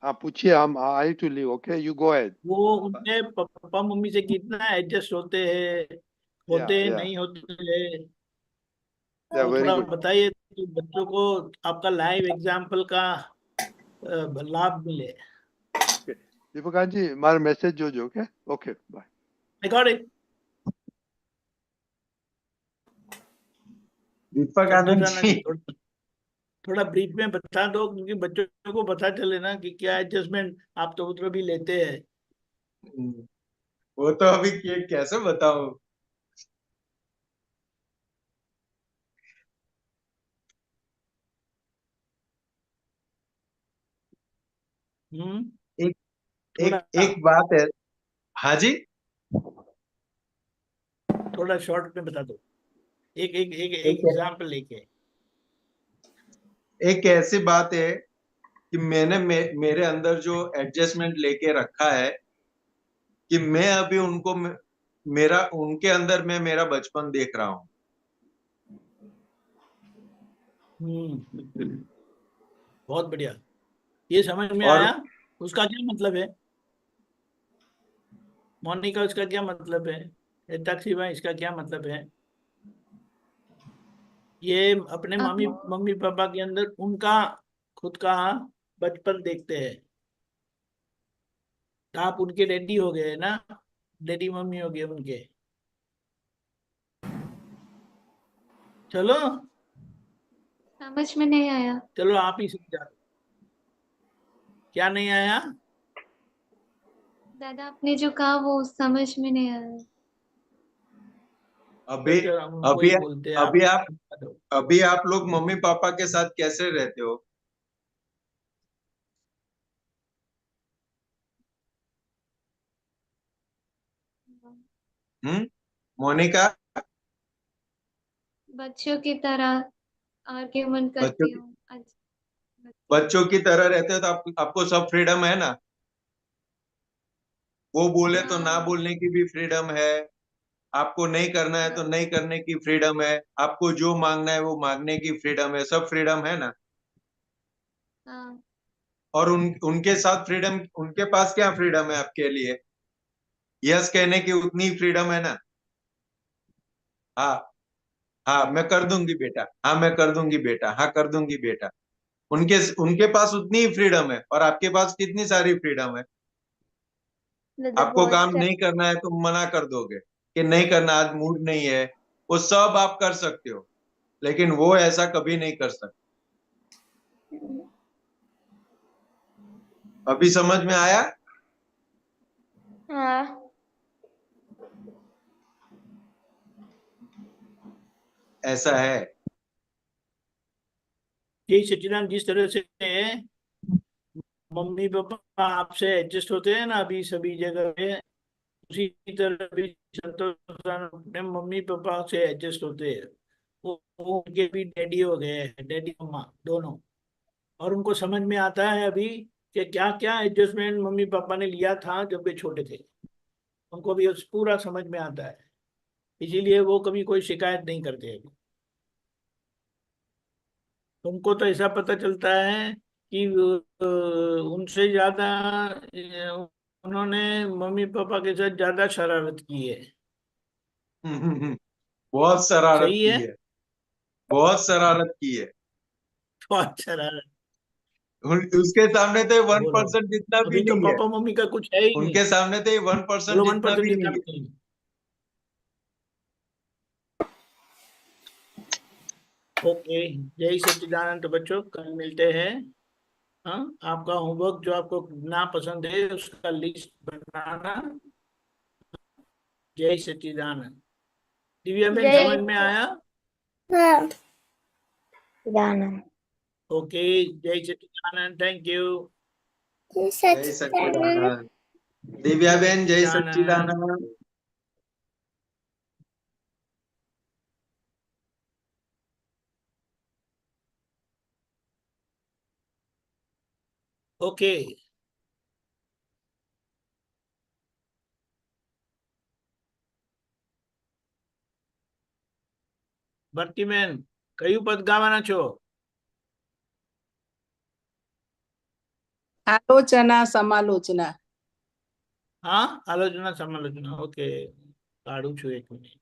हाँ पूछिए, हम I to leave. Okay, you go ahead. वो उनके पापा मम्मी से कितना एडजस्ट होते हैं, या होते हैं या नहीं होते हैं, या वो वेरी थोड़ा गुड। बताइए तो बच्चों को आपका लाइव एग्जाम्पल का लाभ मिले। दीपकांत जी, हमारा मैसेज जो ओके ओके बाय। रिकॉर्डिंग। दीपक संतोष आनंद आनंद जी, जी, थोड़ा ब्रीफ में बता दो, क्योंकि बच्चों को पता चले ना कि क्या एडजस्टमेंट आप तो उधर भी लेते हैं। वो तो अभी कैसे बताऊं। हम्म। एक थोड़ा एक एक बात है। हाँ जी। थोड़ा शॉर्ट में बता दो, एक एक एक एक एक एग्जाम्पल लेके। एक ऐसी बात है कि मैंने मेरे अंदर जो एडजस्टमेंट लेके रखा है कि मैं अभी उनको मेरा उनके अंदर मैं मेरा बचपन देख रहा हूँ। बहुत बढ़िया, ये समझ में और आया। उसका क्या मतलब है मोनिका, उसका क्या मतलब है हिताक्षी भाई, इसका क्या मतलब है? ये अपने मम्मी अब मम्मी पापा के अंदर उनका खुद का बचपन देखते हैं। तो आप उनके डैडी हो गए ना, डैडी मम्मी हो गए उनके। चलो, समझ में नहीं आया। चलो आप ही समझा दो। क्या नहीं आया? दादा आपने जो कहा वो समझ में नहीं आया। अभी तो हम अभी वही बोलते हैं, आप अभी आप समझा दो। अभी आप लोग मम्मी पापा के साथ कैसे रहते हो? हम्म, मोनिका? बच्चों की तरह आर्ग्यूमेंट बच्चों करती की हूँ आज। बच्चों की तरह रहते हो तो आपको सब फ्रीडम है ना? वो बोले तो ना हाँ। बोलने की भी फ्रीडम है, आपको नहीं करना है तो हाँ। नहीं करने की फ्रीडम है, आपको जो मांगना है वो मांगने की फ्रीडम है, सब फ्रीडम है ना? हाँ। और उनके साथ फ्रीडम, उनके पास क्या फ्रीडम है आपके लिए? यस कहने की उतनी फ्रीडम है ना। हाँ, हाँ मैं कर दूंगी बेटा, हाँ मैं कर दूंगी बेटा, हाँ कर दूंगी बेटा। उनके उनके पास उतनी ही फ्रीडम है, और आपके पास कितनी सारी फ्रीडम है। आपको काम नहीं करना है तो मना कर दोगे कि नहीं करना, आज मूड नहीं है, वो सब आप कर सकते हो, लेकिन वो ऐसा कभी नहीं कर सकते। अभी समझ में आया? हाँ। ऐसा है। जय सच्चिदानंद, जिस तरह से मम्मी पापा आपसे एडजस्ट होते हैं ना अभी सभी जगह पे, उसी तरह भी संतोष सर अपने मम्मी पापा से एडजस्ट होते हैं। वो उनके भी डैडी हो गए हैं, डैडी मम्मा दोनों। और उनको समझ में आता है अभी कि क्या क्या एडजस्टमेंट मम्मी पापा ने लिया था जब वे छोटे थे। उनको भी उस पूरा समझ में आता है, इसीलिए वो कभी कोई शिकायत नहीं करते अभी। उनको तो ऐसा पता चलता है कि उनसे ज्यादा उन्होंने मम्मी पापा के साथ ज्यादा शरारत की है। बहुत शरारत सही की है। है, बहुत शरारत की है। बहुत शरारत। उसके सामने तो वन बोलो, परसेंट जितना भी अभी तो नहीं है। पापा मम्मी का कुछ है ही नहीं। उनके सामने तो 1% बोलो, वन जितना परसेंट भी जितना नहीं भी है। नहीं। ओके, जय सच्चिदानंद बच्चों, कल मिलते हैं। हाँ, आपका होमवर्क जो आपको ना पसंद है उसका लिस्ट बनाना। जय सच्चिदानंद। दिव्या बहन, जय समझ में आया? सच्चिदानंद। ओके, जय सच्चिदानंद, थैंक यू। जय सच्चिदानंद। दिव्या जय बहन, जय सच्चिदानंद। सच्चिदानंद। ओके, ભરતી બેન, કયું પદ ગાવાના છો? આલોચના સમાલોચના. હા, આલોચના સમાલોચના. ઓકે, કાઢું છું 1 મિનિટ.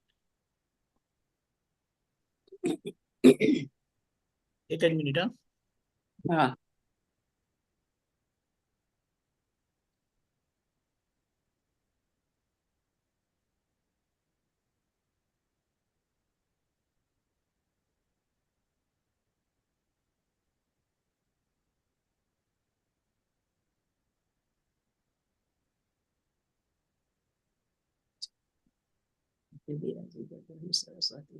એક જ મિનિટ. હા, હા. સરસ્વતી.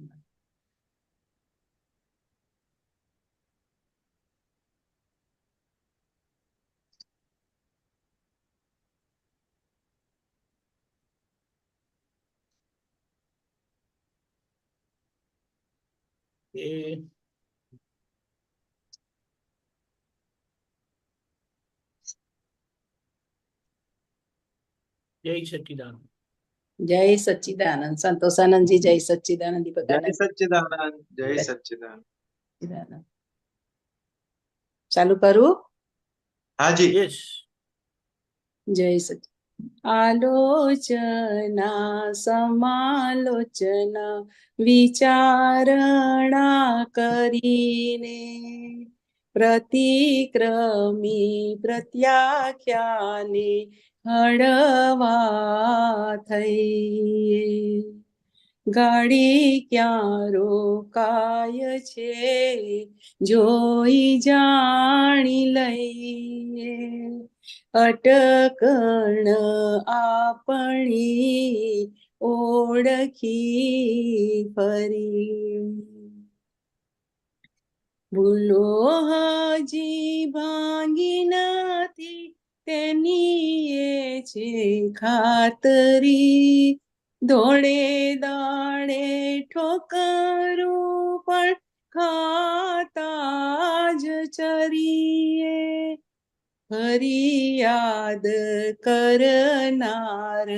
એ જય સચ્ચિદાનંદ. જય સચ્ચિદાનંદ. સંતોષાનંદજી જય સચ્ચિદાનંદ. जय દીપકાનંદ सच्चिदानंद, जय सच्चिदानंद। સચ્ચિદાનંદ. ચાલુ કરું? हाँ जी। યસ. જય સચ્ચિદાનંદ. આલોચના સમાલોચના વિચારણા કરીને પ્રતિક્રમી પ્રત્યાખ્યાને હળવા થઈએ. ગાડી ક્યાં રોકાય છે જોઈ જાણી લઈએ. અટકણ આપણી ઓળખી ફરી. ભૂલો હજી ભાંગી નથી તેની એ છે ખાતરી. ધોળે દાડે ઠોકરું પણ ખાતા જ ચરીએ. ફરિયાદ કરનાર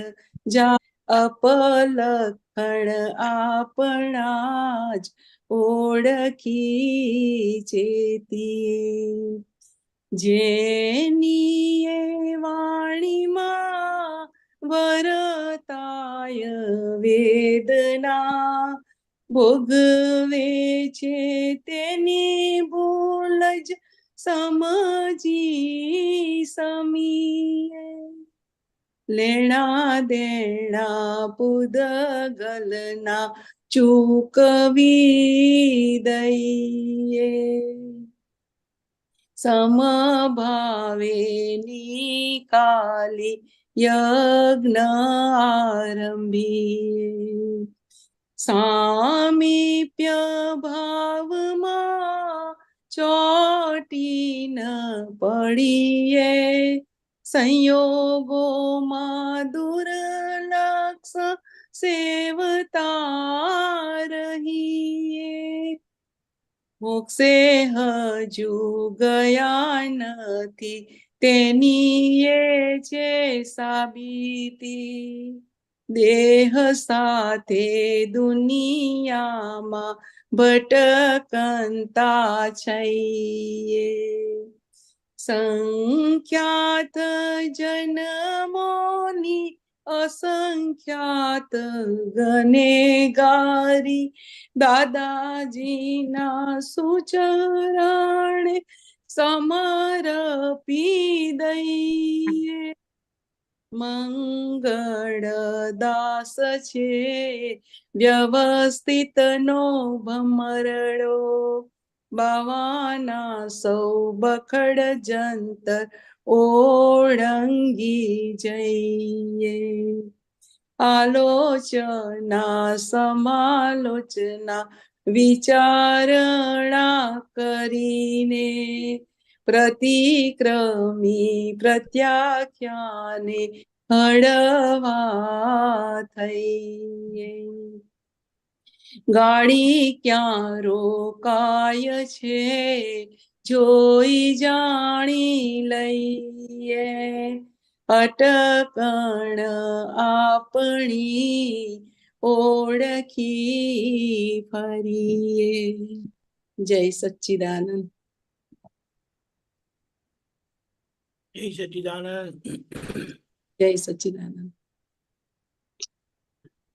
જા અપલખણ આપણા જ ઓળખી ચેતીએ. જેની એ વાણીમાં વરતાય વેદના, ભોગવે છે તેની ભૂલ જ સમજી સમીએ. લેણા દેણા પૂદગલના ચૂકવી દઈએ, સમભાવે નિકાલી યજ્ઞ આરંભીએ. સામીપ્ય ભાવમાં ચોટી ન પડીએ, સંયોગોમાં દુર્લક્ષ સેવતા રહીએ. મોક્ષે હજુ ગયા નથી તેની એ છે સાબિતી, દેહ સાથે દુનિયામાં ભટકંતા છીએ. સંખ્યાત જન્મોની અસંખ્યાત ગનેગારી, દાદાજીના સુચરણે સમર્પી દઈએ. મંગળ દાસ છે વ્યવસ્થિત નો ભમરડો, બાવાના સૌ બખડ જંતર ઓળંગી જઈએ. આલોચના સમાલોચના વિચારણા કરીને, પ્રતિક્રમી પ્રત્યાખ્યાને હળવા થઈએ. ગાડી ક્યાં રોકાય છે જોઈ જાણી લઈએ, અટકણ આપણી ઓળખી ફરીએ. જય સચ્ચિદાનંદ. જય સચ્ચિદાનંદ. જય સચ્ચિદાનંદ.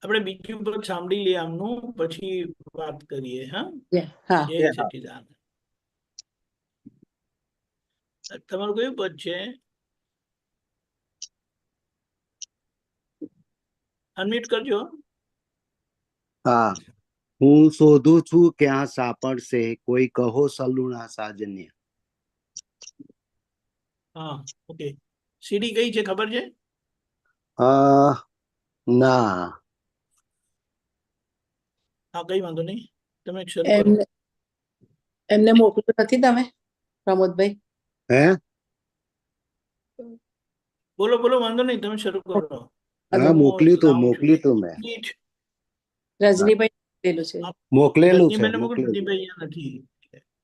આપણે બીજું પદ સાંભળી લઈએ આમનું, પછી વાત કરીએ. હા, હા, જય સચ્ચિદાનંદ. તમારું કયું પદ છે? અનમ્યુટ કરજો. હા, હું શોધું છું ક્યાં સાપડશે કોઈ કહો સલુણા સાજન્ય. હા, ઓકે. સીડી કઈ છે ખબર છે? ના. હા, કઈ વાંધો નહીં, તમે શરૂ કરો. એમને મોકલ્યું નથી તમે પ્રમોદભાઈ? હે, બોલો બોલો, વાંધો નહીં, તમે શરૂ કરો. હા, મોકલ્યું તું મેં. રજનીભાઈ મોકલેલું છે. મોકલેલું છે. રજનીભાઈને મોકલો, રજનીભાઈ અહીંયા નથી.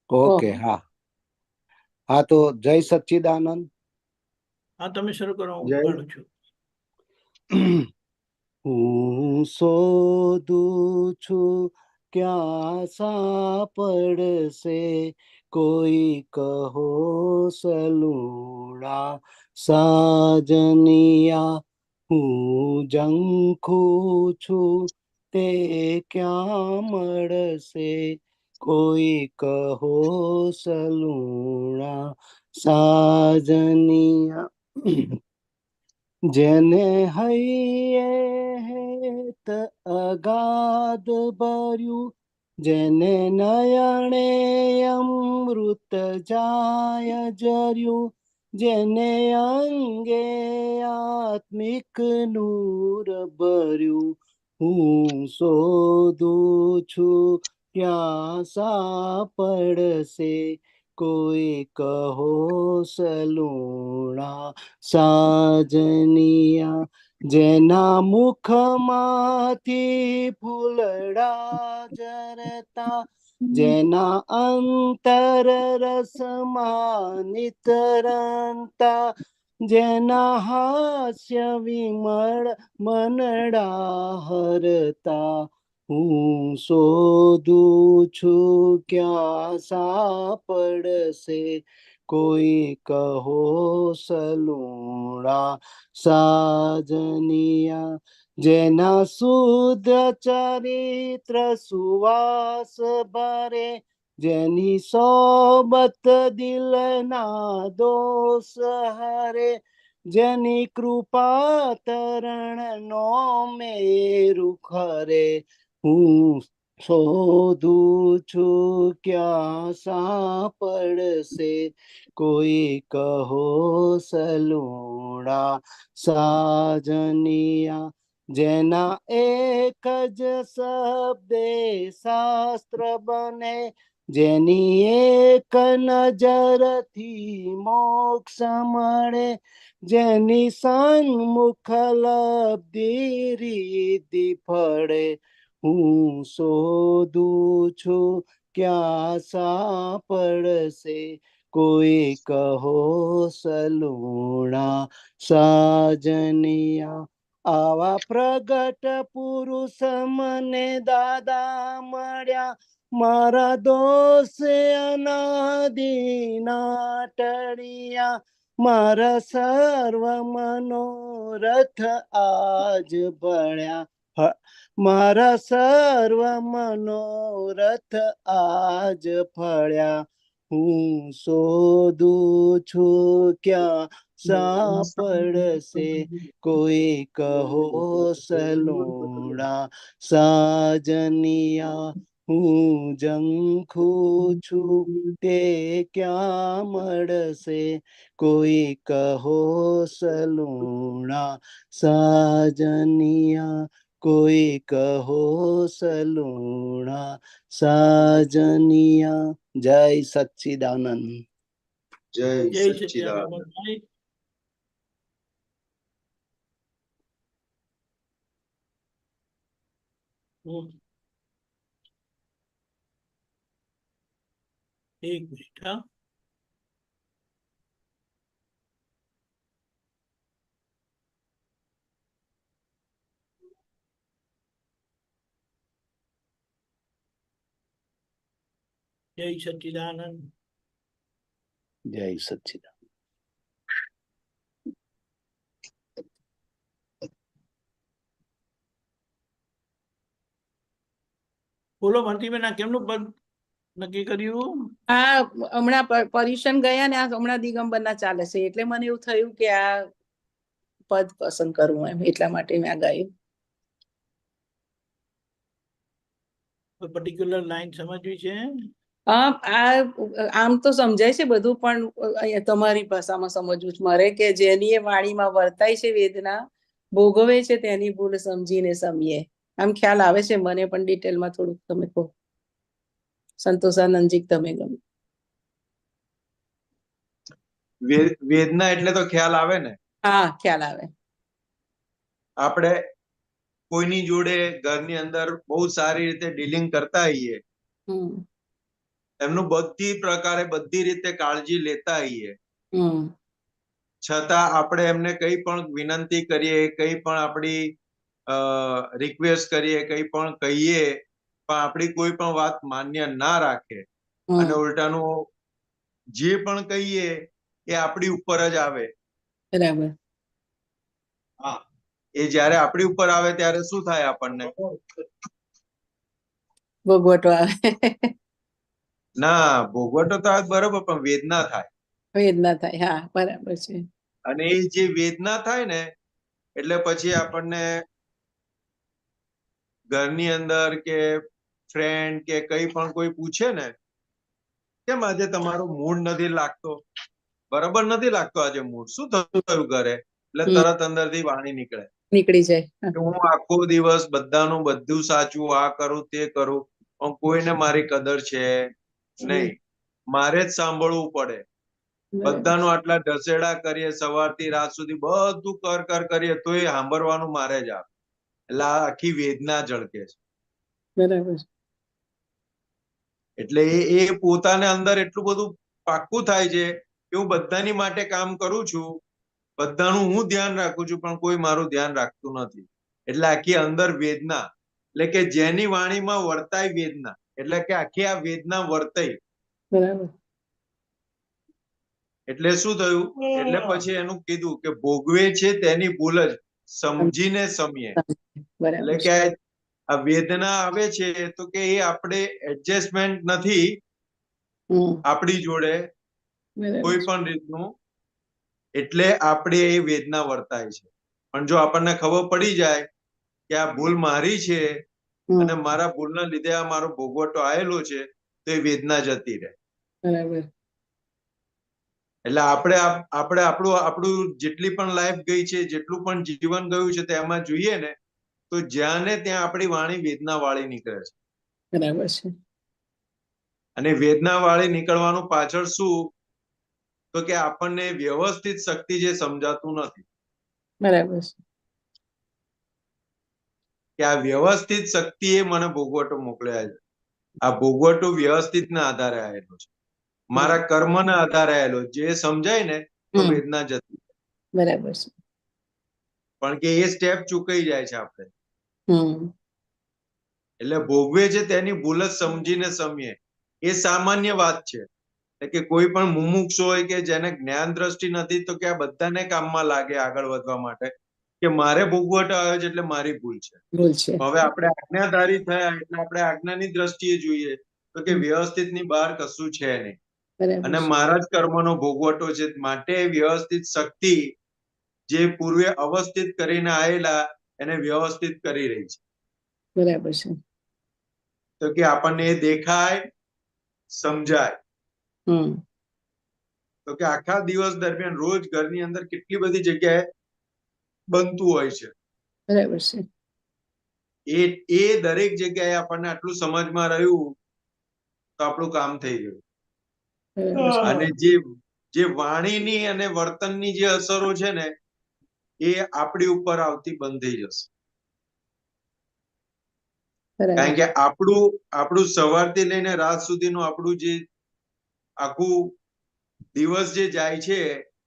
ઓકે, હા હા, તો જય સચ્ચિદાનંદ. હા, તમે શરૂ કરો, હું જય. પાડું છું. હું શોધું છું ક્યાં સાપડશે કોઈ કહો સલુણા સાજનિયા. હું જંખું છું તે ક્યાં મળશે કોઈ કહો સલુણા સાજનિયા. જેને હૈયે હેત અગાધ ભર્યું, જેને નયણે અમૃત જાય જર્યું, જેને અંગે આત્મિક નૂર ભર્યું. હું શોધું છું ક્યાં સાપડશે કોઈ કહો સલુણા સાજનિયા. જેના મુખમાંથી ફૂલડા જરતા, જેના અંતર રસમાં નિતરંતા, જેના હાસ્ય વિમળ મનડા હરતા. હું શોધું છું ક્યાં સાપડશે कोई कहो सलूणा साजनिया जेना शुद्ध चरित्र सुवास भरे जेनी सोबत दिलना दोष हरे જેની કૃપા તરણનો મેરુ ખરે હું શોધું છું ક્યાં સાંપડશે કોઈ કહો સલુણા સાજનિયા જેના એક જ શબ્દે શાસ્ત્ર બને જેની એક નજરથી મોક્ષ મળે જેની સન્મુખ લબ્ધિ રીતિ ફળે હું શોધું છું ક્યાં સાંપડશે કોઈ કહો સલુણા સાજનિયા આવા પ્રગટ પુરુષ મને દાદા મળ્યા મારા દોષ અનાદિના ટળિયા મારા સર્વ મનોરથ આજ ભળ્યા મારા સર્વ મનોરથ આજ ફળ્યા હું શોધું છું ક્યાં સાંપડશે કોઈ કહો સલુણા સાજનિયા હું ઝંખું છું તે ક્યાં મળશે કોઈ કહો સલુણા સાજનિયા કોઈ કહો સલુણા સાજનિયા જય સચ્ચિદાનંદ જય જય સચ્ચિદાનંદ. સચ્ચિદાનંદ ભાઈ. એક મિનિટ હા. જય સચ્ચિદાનંદ. જય સચ્ચિદાનંદ. બોલો ભારતીબેન, આ કેમનું પદ નક્કી કર્યું? આ હમણાં પર્યુષણ ગયા ને આ હમણાં દિગંબરના ચાલે છે એટલે મને એવું થયું કે આ પદ પસંદ કરવું એમ એટલા માટે મેં આ ગાયું. પર્ટિક્યુલર લાઈન સમજવી છે? આમ તો સમજાય છે બધું પણ અહીંયા તમારી ભાષામાં સમજવું છે મારે કે જેની એ વાણીમાં વર્તાય છે વેદના ભોગવે છે તેની ભૂલ સમજીને સમીએ. આમ ખ્યાલ આવે છે મને પણ ડિટેલમાં થોડુંક તમે કહો. સંતોષાનંદજી તમે ગમે. વેદના એટલે તો ખ્યાલ આવે ને. હા ખ્યાલ આવે. આપણે કોઈની જોડે ઘરની અંદર બહુ સારી રીતે ડીલિંગ કરતા હોઈએ, એમનું બધી પ્રકારે બધી રીતે કાળજી લેતા હોઈએ, છતાં આપણે એમને કઈ પણ વિનંતી કરીએ, કઈ પણ આપણી રિક્વેસ્ટ કરીએ, કઈ પણ કહીએ, પણ આપણી કોઈ પણ વાત માન્ય ના રાખે અને ઉલટાનું જે પણ કહીએ એ આપણી ઉપર જ આવે. બરાબર. હા, એ જયારે આપણી ઉપર આવે ત્યારે શું થાય? આપણને ભોગવટો આવે. ના, ભોગવટો તો બરોબર, પણ વેદના થાય. વેદના થાય. હા બરાબર છે. અને એ જે વેદના થાય ને એટલે પછી આપણને ઘરની અંદર કે ફ્રેન્ડ કે કઈ પણ કોઈ પૂછે ને કેમ આજે તમારો મૂડ નથી લાગતો, બરાબર નથી લાગતો આજે મૂડ, શું થયું ઘરે? એટલે તરત અંદરથી વાણી નીકળી જાય. હું આખો દિવસ બધાનું બધું સાચું, આ કરું તે કરું, પણ કોઈને મારી કદર છે નહીં, મારે જ સાંભળવું પડે. બધાનું આટલા ઢસેડા કરીએ, સવારથી રાત સુધી બધું કર કરીએ તો એ સાંભળવાનું મારે જ આવે. એટલે આ આખી વેદના ઝળકે છે. બરાબર. એટલે એ પોતાને અંદર એટલું બધું પાક્કું થાય છે કે હું બધાની માટે કામ કરું છું, બધાનું હું ધ્યાન રાખું છું, પણ કોઈ મારું ધ્યાન રાખતું નથી. એટલે આખી અંદર વેદના, એટલે કે જેની વાણીમાં વર્તાય વેદના, એટલે કે આખી આ વેદના વર્તાય. બરાબર. એટલે શું થયું? એટલે પછી એનું કીધું કે ભોગવે છે તેની ભૂલ જ સમજીને સમીએ. એટલે બરાબર કે આ વેદના આવે છે તો કે એ આપણે એડજસ્ટમેન્ટ નથી આપણી જોડે કોઈ પણ રીતનું, એટલે આપણે એ વેદના વર્તાય છે. પણ જો આપણને ખબર પડી જાય કે આ ભૂલ મારી છે અને મારા ભૂલના લીધે આ મારો ભોગવટો આવેલો છે, તો એ વેદના જતી રહે. બરાબર. એટલે આપણે આપણું જેટલી પણ લાઈફ ગઈ છે, જેટલું પણ જીવન ગયું છે તેમાં જોઈએ ને તો જ્યાં ને ત્યાં આપણી વાણી વેદના વાળી નીકળે છે. બરાબર છે. અને વેદના વાળી નીકળવાનું પાછળ શું? તો કે આપણને વ્યવસ્થિત શક્તિ જે સમજાતું નથી. બરાબર છે. કે આ વ્યવસ્થિત શક્તિએ મને ભોગવટો મોકલ્યા છે. આ ભોગવટો વ્યવસ્થિત ના આધારે આવેલો છે, મારા કર્મના આધારે આવેલો. જે સમજાય ને તો વેદના જતી. બરાબર છે. પણ કે એ સ્ટેપ ચૂકાઈ જાય છે આપણે. હમ એટલે ભોગવે છે તેની ભૂલ જ સમજીને સમીએ, એ સામાન્ય વાત છે. કે કોઈ પણ મુમુક્ષ હોય કે જેને જ્ઞાન દ્રષ્ટિ નથી, તો કે આ બધાને કામમાં લાગે આગળ વધવા માટે કે મારે ભોગવટો આવ્યો છે એટલે મારી ભૂલ છે. ભૂલ છે. હવે આપણે આજ્ઞાધારી થયા એટલે આપણે આજ્ઞાની દ્રષ્ટિએ જોઈએ તો કે વ્યવસ્થિત ની બહાર કશું છે નહીં, બરાબર અને છે. મારા જ કર્મનો ભોગવટો છે. માટે વ્યવસ્થિત શક્તિ જે પૂર્વે અવસ્થિત કરીને આવેલા એને વ્યવસ્થિત કરી રહી છે. બરાબર છે. તો કે આપણને એ દેખાય, સમજાય. તો કે આખા દિવસ દરમિયાન રોજ ઘરની અંદર કેટલી બધી જગ્યાએ બનતું હોય છે. બરાબર છે. એ દરેક જગ્યાએ આપણને આટલું સમજમાં રહ્યું તો આપણું કામ થઈ ગયું. અને જે વાણીની અને વર્તનની જે અસરો છે ને એ આપણી ઉપર આવતી બંધ થઈ જશે. કારણ કે આપણું સવારથી લઈને રાત સુધીનું આપણું જે આખું દિવસ જે જાય છે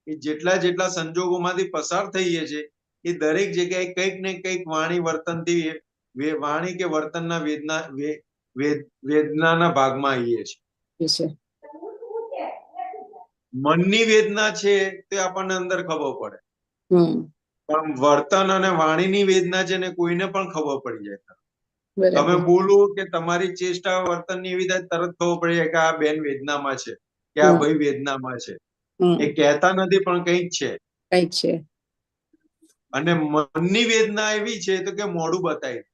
એ જેટલા સંજોગોમાંથી પસાર થઈએ છે એ દરેક જગ્યાએ કંઈક ને કંઈક વાણી વર્તનથી વાણી કે વર્તનના વેદનાના ભાગમાં આવીએ છીએ. મનની વેદના છે તે આપણને અંદર ખબર પડે, પણ વર્તન અને વાણીની વેદના છે ને કોઈને પણ ખબર પડી જાય. તમે બોલો કે તમારી ચેષ્ટા વર્તનની એવી તરત ખબર પડી જાય કે આ બેન વેદનામાં છે કે આ ભાઈ વેદનામાં છે. એ કહેતા નથી પણ કંઈક છે. કંઈક છે. અને મનની વેદના એવી છે તો કે મોઢું બતાવી,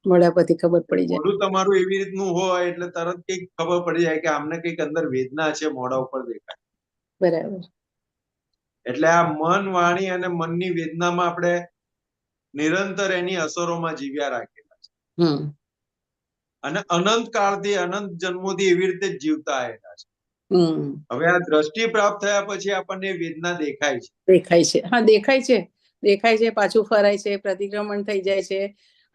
મોઢા પરથી ખબર પડી જાય. મોઢું તમારું એવી રીતનું હોય એટલે તરત કંઈક ખબર પડી જાય કે આમને કંઈક અંદર વેદના છે, મોઢા ઉપર દેખાય. બરાબર. એટલે આ મન, વાણી અને મનની વેદનામાં આપણે નિરંતર એની અસરોમાં જીવ્યા રાખેલા છે. અને અનંત કાળથી અનંત જન્મોથી એવી રીતે જીવતા આવેલા છે. હવે આ દ્રષ્ટિ પ્રાપ્ત થયા પછી આપણને વેદના દેખાય છે. દેખાય છે. હા, દેખાય છે. દેખાય છે, પાછું ફરાય છે, પ્રતિક્રમણ થઈ જાય છે,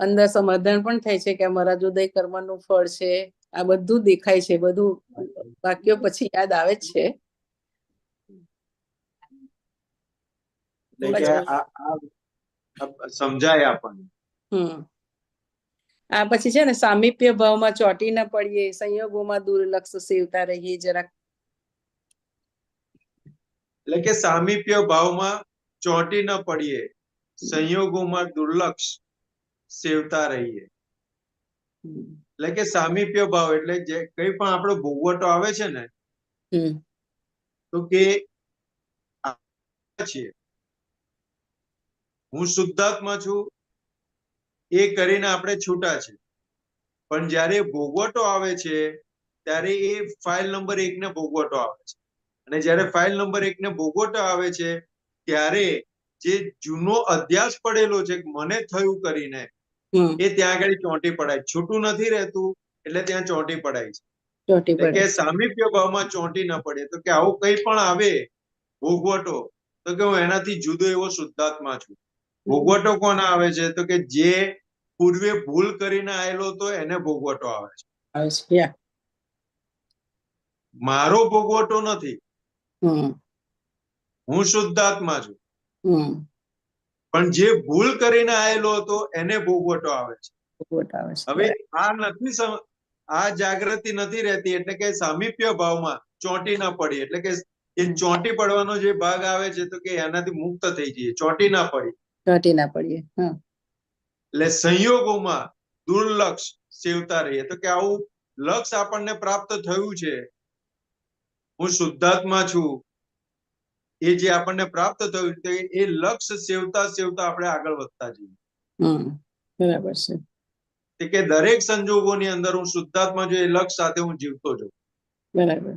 અંદર સમાધાન પણ થાય છે કે અમારા જુદય કર્મનું ફળ છે. આ બધું દેખાય છે. બધું વાક્યો પછી યાદ આવે જ છે. સમજાય આપણને. આ પછી છે ને સામીપ્ય ભાવમાં ચોંટી ન પડીએ, સંયોગોમાં દુર્લક્ષ સેવતા રહીએ જરાક. એટલે કે સામીપ્ય ભાવમાં ચોંટી ન પડીએ, સંયોગોમાં દુર્લક્ષ સેવતા રહીએ. એટલે કે સામીપ્ય ભાવ એટલે જે કઈ પણ આપણો ભોગવટો આવે છે ને તો કે હું શુદ્ધાત્મા છું એ કરીને આપણે છૂટા છે. પણ જયારે ભોગવટો આવે છે ત્યારે એ ફાઇલ નંબર 1 ને ભોગવટો આવે છે. અને જયારે ફાઇલ નંબર 1 ને ભોગવટો આવે છે ત્યારે જે જૂનો અધ્યાસ પડેલો છે મને થયું કરીને એ ત્યાં આગળ ચોંટી પડાય. છૂટું નથી રહેતું એટલે ત્યાં ચોંટી પડાય છે. એટલે કે સામીપ્ય ભાવમાં ચોંટી ન પડે. તો કે આવું કઈ પણ આવે ભોગવટો તો કે હું એનાથી જુદો એવો શુદ્ધાત્મા છું. ભોગવટો કોને આવે છે? તો કે જે પૂર્વે ભૂલ કરીને આવેલો તો એને ભોગવટો આવે છે. મારો ભોગવટો નથી, હું શુદ્ધાત્મા છું. પણ જે ભૂલ કરીને આવેલો હતો એને ભોગવટો આવે છે. હવે આ જાગૃતિ નથી રહેતી એટલે કે સામીપ્ય ભાવમાં ચોંટી ના પડી, એટલે કે એ ચોંટી પડવાનો જે ભાગ આવે છે તો કે એનાથી મુક્ત થઈ જઈએ, ચોંટી ના પડી. ચોંટી ના પડીએ. હા, એટલે સંયોગોમાં દુર્લક્ષ સેવતા રહીએ. તો કે આવું લક્ષ આપણને પ્રાપ્ત થયું છે, હું શુદ્ધાત્મા છું, એ જે આપણને પ્રાપ્ત થયું છે એ લક્ષ્ય સેવતા સેવતા આપણે આગળ વધતા જઈએ. બરાબર છે. કે દરેક સંજોગોની અંદર હું શુદ્ધાત્મા છું એ લક્ષ્ય સાથે હું જીવતો છું. બરાબર.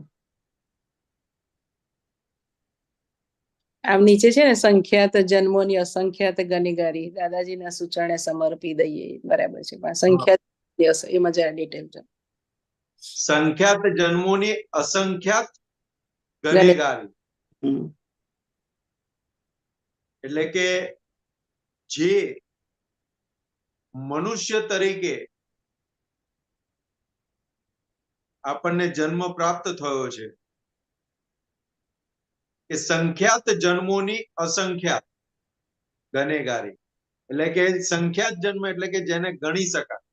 આમ નીચે છે ને, સંખ્યાત જન્મોની અસંખ્યાત ગનેગારી દાદાજીના સૂચને સમર્પી દઈએ. બરાબર છે. પણ સંખ્યાત એમાં જરા ડિટેલ છે. સંખ્યાત જન્મોની અસંખ્યાત ગનેગારી, એટલે કે જે મનુષ્ય તરીકે આપણને જન્મ પ્રાપ્ત થયો છે, કે સંખ્યાત જન્મોની અસંખ્યાત ગનેગારી, એટલે કે સંખ્યાત જન્મ એટલે કે જેને ગણી શકાય.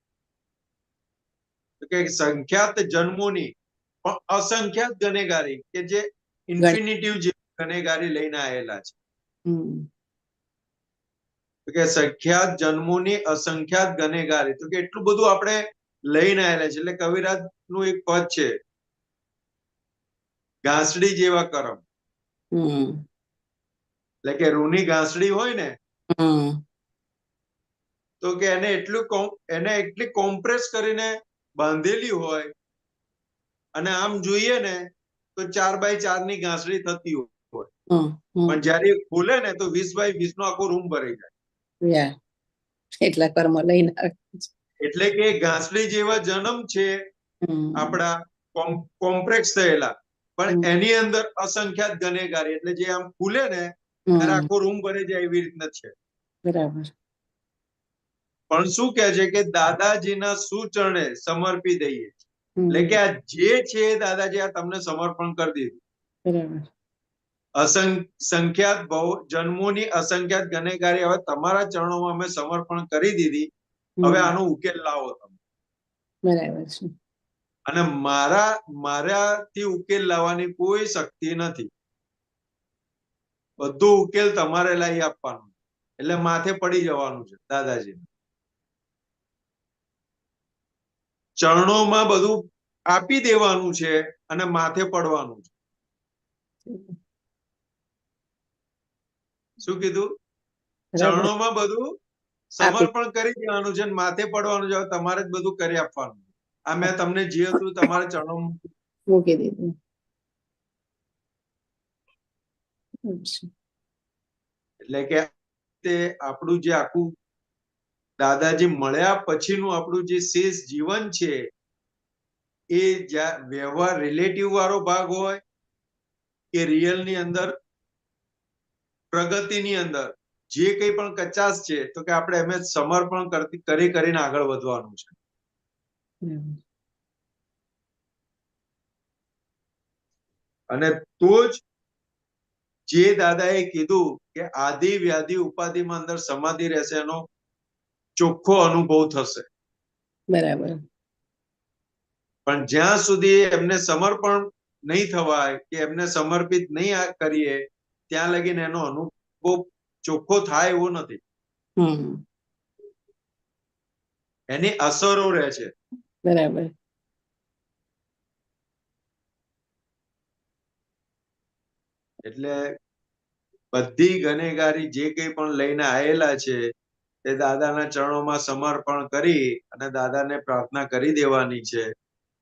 તો કે સંખ્યાત જન્મોની પણ અસંખ્યાત ગનેગારી, કે જે ઇન્ફિનિટિવ જે ગનેગારી લઈને આવેલા છે. તો કે સંખ્યાત જન્મોની અસંખ્યાત ગનેગારી, તો કે એટલું બધું આપણે લઈને આવેલા છે. એટલે કવિરાજ નું એક પદ છે, ઘાસડી જેવા કરમ. એટલે કે રૂની ઘાસડી હોય ને, તો કે એને એટલી કોમ્પ્રેસ કરીને બાંધેલી હોય, અને આમ જોઈએ ને તો 4x4 ની ઘાસડી થતી હોય, પણ જયારે ખોલે ને તો 20x20 નો આખો રૂમ ભરાઈ જાય. એટલા કર્મ લઈને એટલે કે ઘાસડી જેવા જન્મ છે આપણા કોમ્પ્લેક્સ થયેલા, પણ એની અંદર અસંખ્યાત ગનેગારી, એટલે જે આમ ખુલે ને ત્યારે આખો રૂમ ભરાઈ જાય એવી રીતના છે. બરાબર. પણ શું કે છે કે દાદાજીના સૂચરણે સમર્પી દઈએ. એટલે કે આ જે છે દાદાજી આ તમને સમર્પણ કરી દીધું. બરાબર. સંખ્યાત જન્મોની અસંખ્યાત ગનેગારી હવે તમારા ચરણોમાં અમે સમર્પણ કરી દીધી. હવે આનો ઉકેલ લાવો તમે. બરાબર છે. અને મારાથી ઉકેલ લાવવાની કોઈ શક્તિ નથી, બધું ઉકેલ તમારે લાવી આપવાનું. એટલે માથે પડી જવાનું છે દાદાજી, ચરણોમાં બધું આપી દેવાનું છે અને માથે પડવાનું છે. શું કીધું? ચરણોમાં બધું સમર્પણ કરી દેવાનું છે, માથે પડવાનું છે. તમારે જ બધું કરી આપવાનું. આ મેં તમને જે હતું તમારે ચરણોમાં મૂકી દીધું. એટલે કે તે આપણું જે આખું દાદાજી મળ્યા પછીનું આપણું જે શેષ જીવન છે, એ વ્યવહાર રિલેટિવ વાળો ભાગ હોય કે રિયલ ની અંદર પ્રગતિની અંદર જે કંઈ પણ કચાશ છે, તો કે આપણે એમ સમર્પણ કરીને આગળ વધવાનું છે. અને તો જ જે દાદાએ કીધું કે આદિ વ્યાધિ ઉપાધિમાં અંદર સમાધિ રહેશે, એનો ચોખ્ખો અનુભવ થશે. બરાબર. પણ જ્યાં સુધી એમને સમર્પણ નહીં થવાય કે એમને સમર્પિત નહીં કરીએ, ત્યાં લગીને એનો અનુભવ ચોખ્ખો થાય એવો નથી. એની અસરો રહે છે. બરાબર. એટલે બધી ગનેગારી જે કંઈ પણ લઈને આવેલા છે તે દાદાના ચરણોમાં સમર્પણ કરી અને દાદાને પ્રાર્થના કરી દેવાની છે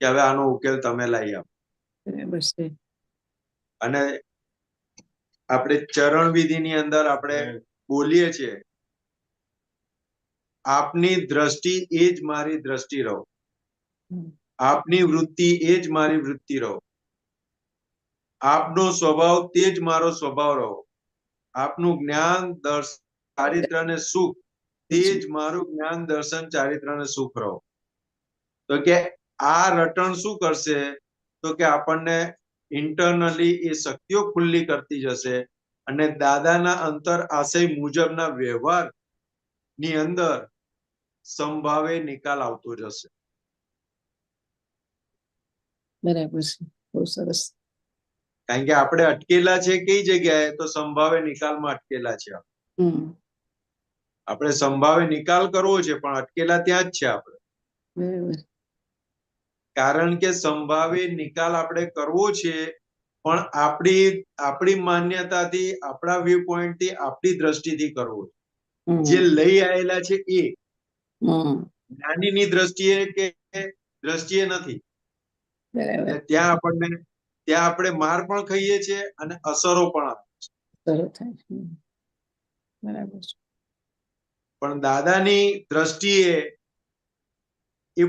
કે હવે આનો ઉકેલ તમે લાવી આપો. બરાબર છે. અને આપણે ચરણ વિધિની અંદર આપણે બોલીએ છીએ, આપની દ્રષ્ટિ એ જ મારી દ્રષ્ટિ રહો, આપની વૃત્તિ એ જ મારી વૃત્તિ રહો, આપનો સ્વભાવ તે જ મારો સ્વભાવ રહો, આપનું જ્ઞાન દર્શન ચારિત્ર અને સુખ તે જ મારું જ્ઞાન દર્શન ચારિત્ર અને સુખ રહો. તો કે આ રટણ શું કરશે? તો કે આપણને ઇન્ટરનલી એ શક્તિઓ ખુલ્લી કરતી જશે અને દાદાના અંતર આશય મુજબના વ્યવહાર ની અંદર સંભાવે નિકાલ આવતો જશે. બરાબર છે. બહુ સરસ. કારણ કે આપણે અટકેલા છે કઈ જગ્યાએ, તો સંભાવે નિકાલમાં અટકેલા છે. આપણે સંભાવે નિકાલ કરવો છે પણ અટકેલા ત્યાં જ છે આપણે. બરાબર. કારણ કે સંભાવે નિકાલ આપણે કરવો છે પણ આપણી માન્યતાથી, આપણા વ્યૂ પોઈન્ટ થી, આપણી દ્રષ્ટિથી કરવો છે. જે લઈ આવેલા છે એ જ્ઞાનીની દ્રષ્ટિએ કે દ્રષ્ટિએ નથી. બરાબર. એટલે ત્યાં આપણે માર પણ ખાઈએ છીએ અને અસરો પણ આવે છે. સરસ થાય છે. બરાબર છે. પણ દાદાની દ્રષ્ટિએ એ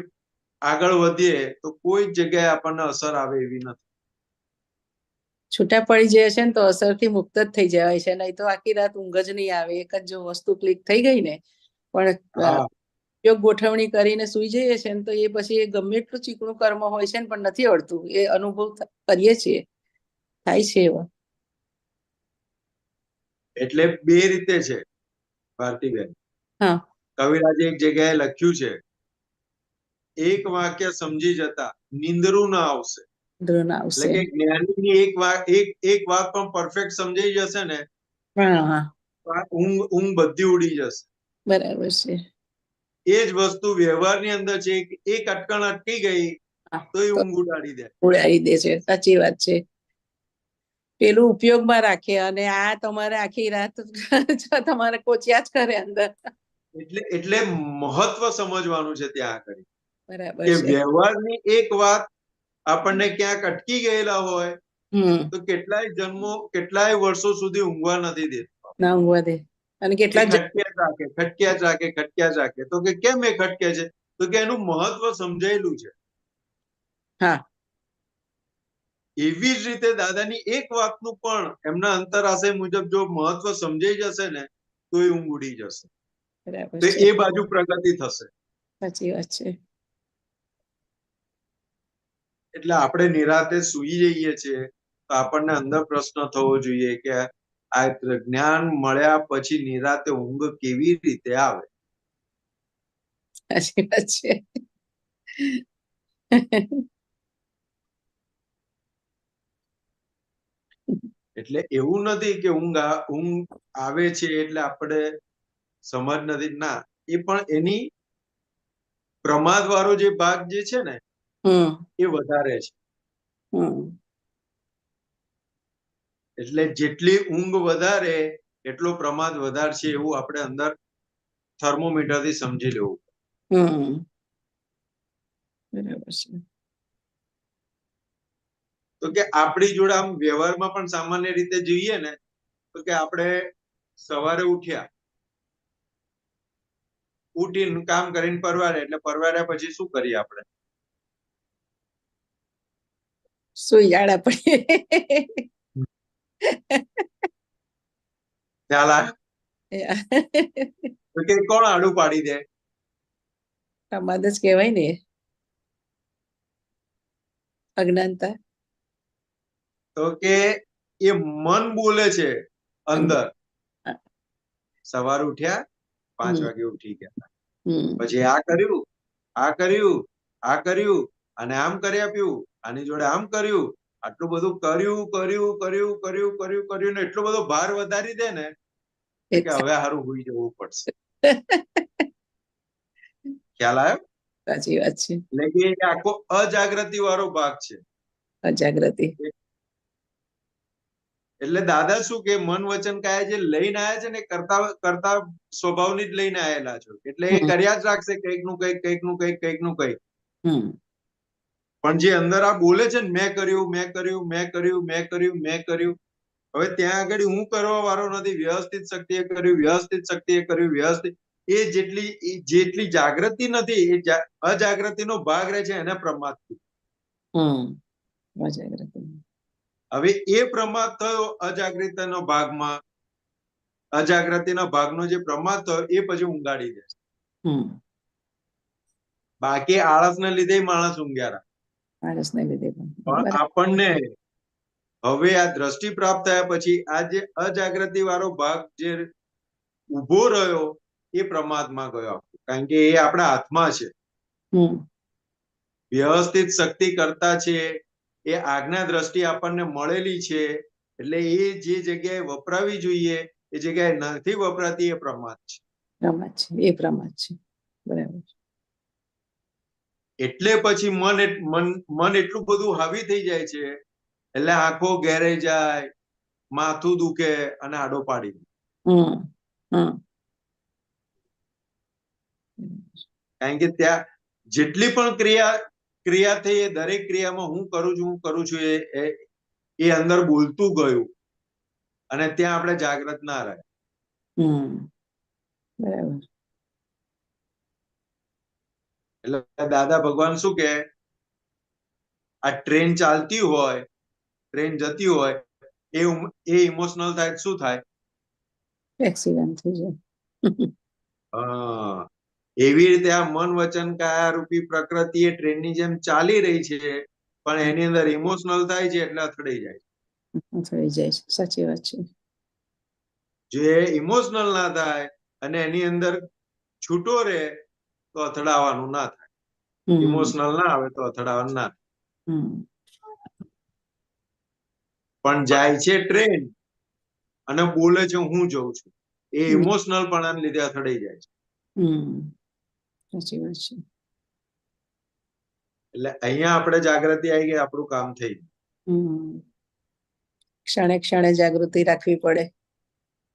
આગળ વધીએ તો કોઈ જગ્યાએ આપણને અસર આવે એવી નથી. છૂટા પડી જાય છે ને તો અસરથી મુક્ત જ થઈ જવાય છે, નહીં તો આખી રાત ઊંઘ જ નહીં આવે. એક જ જો વસ્તુ ક્લિક થઈ ગઈ ને, પણ યોગ ગોઠવણી કરીને સુઈ જઈએ છે ને તો એ પછી ગમે એટલું ચીકણું કર્મ હોય છે ને પણ નથી અડતું. એ અનુભવ કરીએ છીએ, થાય છે એવો. એટલે બે રીતે છે ભારતીબેન. હા. કવિરાજે એક જગ્યાએ લખ્યું છે, એક વાક્ય સમજી જતા નિંદરું ના આવશે. એટલે કે જ્ઞાનીની એક વાત પણ પરફેક્ટ સમજાઈ જશે ને, ઊંઘ બધી ઉડી જશે. બરાબર છે. એ જ વસ્તુ વ્યવહારની અંદર છે. એક અટકણ અટકી ગઈ તો એ ઊંઘ ઉડાડી દે. ઉડાડી દે છે. સાચી વાત છે. પેલું ઉપયોગમાં રાખે અને આ તમારે આખી રાત તમારે કોચિયા જ કરે અંદર. એટલે મહત્વ સમજવાનું છે ત્યાં આગળ. બરાબર કે છે. વ્યવહારની એક વાત આપણને ક્યાંક અટકી ગયેલા હોય તો કેટલાય જન્મો, કેટલાય વર્ષો સુધી ઊંઘવા નથી દેતા. ના ઊંઘવા દે. અને કેટલાક ખટક્યા જ રાખે. તો કે કેમ એ ખટકે છે? તો કે એનું મહત્વ સમજાયેલું છે. હા. એવી જ રીતે દાદાની એક વાતનું પણ એમના અંતરાશય મુજબ જો મહત્વ સમજાઈ જશે ને તો એ ઊંઘ ઉડી જશે. તો એ બાજુ પ્રગતિ થશે. સાચી વાત છે. એટલે આપણે નિરાતે સૂઈ જઈએ છીએ તો આપણને અંદર પ્રશ્ન થવો જોઈએ કે આ જ્ઞાન મળ્યા પછી નિરાતે ઊંઘ કેવી રીતે આવે? સાચી વાત છે. એટલે એવું નથી કે ઊંઘ આવે છે એટલે આપણે સમજ નથી. ના, એ પણ એની પ્રમાદ વાળો જે ભાગ જે છે ને એ વધારે છે. એટલે જેટલી ઊંઘ વધારે એટલો પ્રમાદ વધારશે એવું આપણે અંદર થર્મોમીટર થી સમજી લેવું. બરાબર છે. તો કે આપણી જોડે આમ વ્યવહારમાં પણ સામાન્ય રીતે જોઈએ ને તો કે આપણે સવારે ઉઠીને કામ કરીને પરવારે, એટલે પરવાર્યા પછી શું કરીએ આપણે? સુઈ આડા પડીએ. ખ્યાલ આવે? તો કે કોણ આડું પાડી દે? પ્રમાદ જ કહેવાય ને, અજ્ઞાનતા. તો કે એ મન બોલે છે અંદર. સવાર ઉઠ્યા, 5 વાગે ઉઠી ગયા, પછી આ કર્યું, આ કર્યું, આ કર્યું, અને આમ કરી આપ્યું, આની જોડે આમ કર્યું, આટલું બધું કર્યું ને એટલો બધો ભાર વધારી દે ને કે હવે હારું હોઈ જવું પડશે. ખ્યાલ આવ્યો? સાચી વાત છે. એટલે કે આખો અજાગૃતિ વાળો ભાગ છે. અજાગૃતિ. એટલે દાદા શું કે મન વચન કાયા જે લઈને આયા છે ને કરતા સ્વભાવની જ લઈને આયેલા છો. એટલે એ કર્યા જ રાખશે કંઈક નું કંઈક, કંઈક નું કંઈક, કંઈક નું કંઈક. પણ જે અંદર આ બોલે છે ને મેં કર્યું, મેં કર્યું, મેં કર્યું, મેં કર્યું, મેં કર્યું, હવે ત્યાં આગળ હું કરવા વાળો નથી. વ્યવસ્થિત શક્તિએ કર્યું, વ્યવસ્થિત શક્તિએ કર્યું, વ્યવસ્થિત. એ જેટલી જાગૃતિ નથી એ અજાગૃતિનો ભાગ રહે છે એને પ્રમાદ કીધું. હવે એ પ્રમાદ થયો અજાગૃતિનો ભાગમાં, અજાગૃતિના ભાગનો જે પ્રમાદ થયો એ પછી ઊંઘાડી દે છે. બાકી આળસને લીધે માણસ ઊંઘ્યા. પણ આપણને હવે આ દ્રષ્ટિ પ્રાપ્ત થયા પછી આ જે અજાગૃતિ વાળો ભાગ જે ઉભો રહ્યો એ પ્રમાદમાં ગયો. કારણ કે એ આપણા હાથમાં છે. વ્યવસ્થિત શક્તિ કરતા છે એ આજ્ઞા દ્રષ્ટિ આપણને મળેલી છે, એટલે એ જે જગ્યાએ વપરાવી જોઈએ એ જગ્યાએ નથી વપરાતી, એ પ્રમાદ છે. પ્રમાદ છે, એ પ્રમાદ છે. બરાબર. એટલે પછી મન એટલું બધું હાવી થઈ જાય છે, એટલે આંખો ઘેરાઈ જાય, માથું દુખે અને આડો પાડી દે. કારણ કે ત્યાં જેટલી પણ ક્રિયા થઈ એ દરેક ક્રિયામાં હું કરું છું એ અંદર બોલતું ગયું, અને ત્યાં આપણે જાગ્રત ના રહે. બરાબર. એટલે દાદા ભગવાન શું કે, આ ટ્રેન ચાલતી હોય, ટ્રેન જતી હોય, એ ઇમોશનલ થાય શું થાય? એક્સિડન્ટ થઈ જાય. એવી રીતે આ મન વચન કાયા રૂપી પ્રકૃતિ એ ટ્રેનની જેમ ચાલી રહી છે, પણ એની અંદર ઇમોશનલ થાય છે એટલે અથડાઈ જાય છે. થઈ જાય છે, સાચી વાત છે. જે ઇમોશનલ ના થાય અને એની અંદર છૂટો રહે તો અથડાવાનું ના થાય. ઇમોશનલ ના આવે તો અથડાવાનું ના થાય. પણ જાય છે ટ્રેન અને બોલે છે હું જઉં છું, એ ઇમોશનલ પણ લીધે અથડાઈ જાય છે. સાચી વાત છે. એટલે અહીંયા આપણે જાગૃતિ આવી ગઈ, આપણું કામ થઈ ગયું. ક્ષણે ક્ષણે જાગૃતિ રાખવી પડે.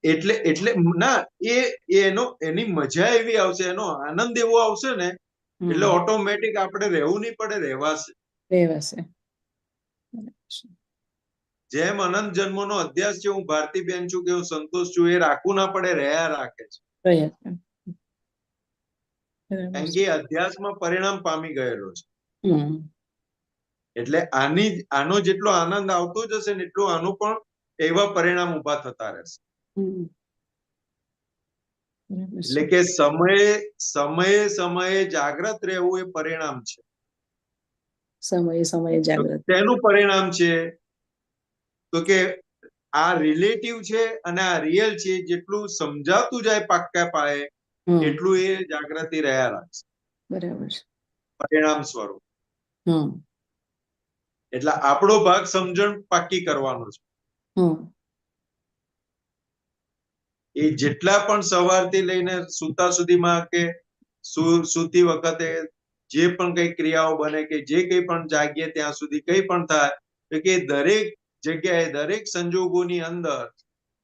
એટલે ના એની મજા એવી આવશે, એનો આનંદ એવો આવશે ને, એટલે ઓટોમેટિક આપણે રહેવું નહીં પડે, રહેવાશે. જેમ અનંત જન્મોનો અધ્યાસ છે, હું ભારતીબેન છું કે હું સંતોષ છું, એ રાખવું ના પડે, રહ્યા રાખે છે. કારણ કે અધ્યાસમાં પરિણામ પામી ગયેલો છે. એટલે આનો જેટલો આનંદ આવતો જશે ને એટલું આનું પણ એવા પરિણામ ઉભા થતા રહેશે. એટલે કે સમયે જાગ્રત રહેવું એ પરિણામ છે. સમયે જાગ્રત. તેનું પરિણામ છે તો કે આ રિલેટિવ છે અને આ રિયલ છે, જેટલું સમજાતું જાય પાક્કા પાયે એટલું એ જાગૃતિ રહ્યા રાખશે. બરાબર. પરિણામ સ્વરૂપ. એટલે આપણો ભાગ સમજણ પાકી કરવાનો છે. એ જેટલા પણ સવારથી લઈને સુતા સુધીમાં કે સુતી વખતે જે પણ કઈ ક્રિયાઓ બને કે જે કઈ પણ જાગીએ ત્યાં સુધી કઈ પણ થાય, તો કે દરેક જગ્યાએ દરેક સંજોગોની અંદર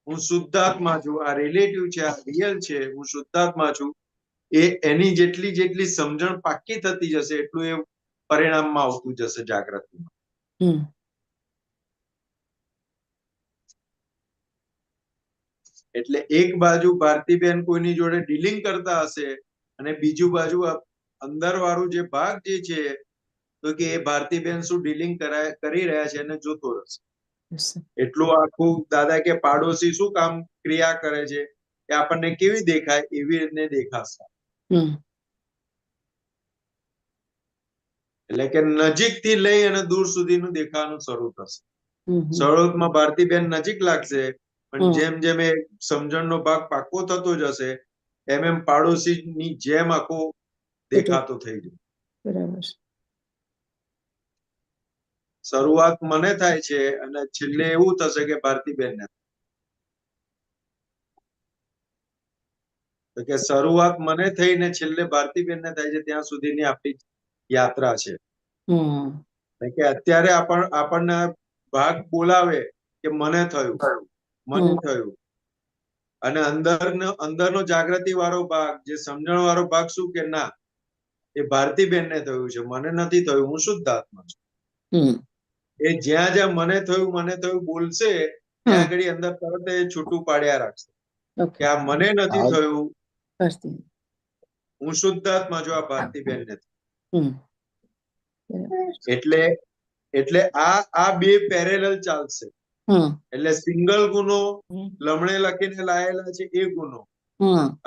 હું શુદ્ધાત્મા છું, આ રિલેટિવ છે, આ રિયલ છે, હું શુદ્ધાત્મા છું, એની જેટલી સમજણ પાકી થતી જશે એટલું એ પરિણામમાં આવતું જશે જાગૃતિમાં. એટલે એક બાજુ ભારતીબેન કોઈની જોડે ડીલિંગ કરતા હશે અને બીજું બાજુ અંદર વાળું જે ભાગ જે છે, તો કે એ ભારતીબેન શું ડીલિંગ કરી રહ્યા છે એને જોતો રહેશે. એટલું આખું દાદા કે પાડોશી શું કામ ક્રિયા કરે છે એ આપણને કેવી દેખાય એવી રીતે દેખાશે. એટલે કે નજીકથી લઈ અને દૂર સુધીનું દેખાવાનું શરૂ થશે. શરૂઆતમાં ભારતીબેન નજીક લાગશે, પણ જેમ જેમ એ સમજણનો ભાગ પાકો થતો જશે એમ પાડોશીની જેમ આખો દેખાતો થઈ જાય. બરાબર. શરૂઆત મને થાય છે અને છેલ્લે એવું થશે કે ભારતીબેનને. તો કે શરૂઆત મને થઈને છેલ્લે ભારતીબેનને થાય છે, ત્યાં સુધીની આપણી યાત્રા છે. કે અત્યારે આપણને ભાગ બોલાવે કે મને થયું, અને અંદરનો જાગૃતિ વાળો ભાગ, જે સમજણ વાળો ભાગ શું કે ના, એ ભારતીબેનને થયું છે, મને નથી થયું, હું શુદ્ધ આત્મા છું. એ જ્યાં મને થયું બોલશે ત્યાં આગળ અંદર તરત એ છૂટું પાડ્યા રાખશે કે આ મને નથી થયું, હું શુદ્ધ આત્મા છું, આ ભારતીબેન નથી. એટલે આ બે પેરેલલ ચાલશે. એટલે સિંગલ ગુનો લમણે લખીને લાયેલા છે એ ગુનો,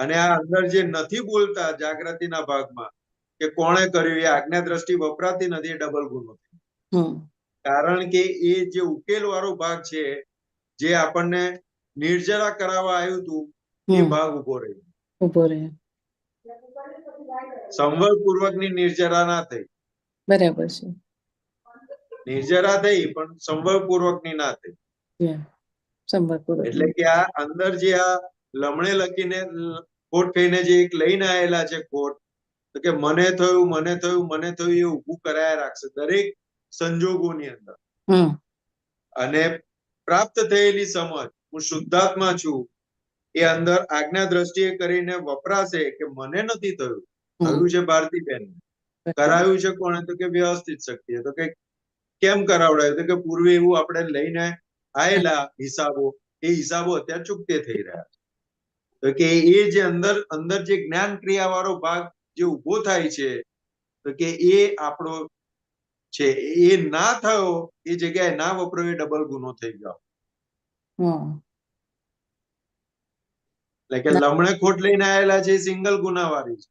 અને આ અંદર જે નથી બોલતા જાગૃતિના ભાગમાં કે કોણે કર્યું એ આજ્ઞા દ્રષ્ટિ વપરાતી નથી, એ ડબલ ગુનો. કારણ કે એ જે ઉકેલ વાળો ભાગ છે, જે આપણને નિર્જરા કરાવવા આવ્યું હતું, એ ભાગ ઉભો રહ્યો. સંવર પૂર્વક ની નિર્જરા ના થઈ. બરાબર છે. નિર્જરા થઈ પણ સંવરપૂર્વકની ના થઈ. સંભાળપૂર્વક. એટલે કે આ અંદર જે આ લમણે લખીને ખોટ કહીને જે એક લઈને આવેલા છે ખોટ, તો કે મને થયું મને થયું મને થયું એ ઊભું કરાયા રાખશે દરેક સંજોગોની અંદર. અને પ્રાપ્ત થયેલી સમજ હું શુદ્ધાત્મા છું એ અંદર આજ્ઞા દ્રષ્ટિએ કરીને વપરાશે કે મને નથી થયું, થયું છે ભારતીબેન, કરાયું છે કોણે, તો કે વ્યવસ્થિત શક્તિએ. તો કે કેમ કરાવડાયું, તો કે પૂર્વે એવું આપણે લઈને આયેલા હિસાબો, એ હિસાબો અત્યારે ચૂકતે થઈ રહ્યા છે. તો કે એ જે અંદર અંદર જે જ્ઞાન ક્રિયા વાળો ભાગ જે ઉભો થાય છે, તો કે એ આપણો છે એ ના થયો, એ જગ્યાએ ના વપરો એ ડબલ ગુનો થઈ ગયો. એટલે કે લમણે ખોટ લઈને આવેલા છે એ સિંગલ ગુનાવાળી છે,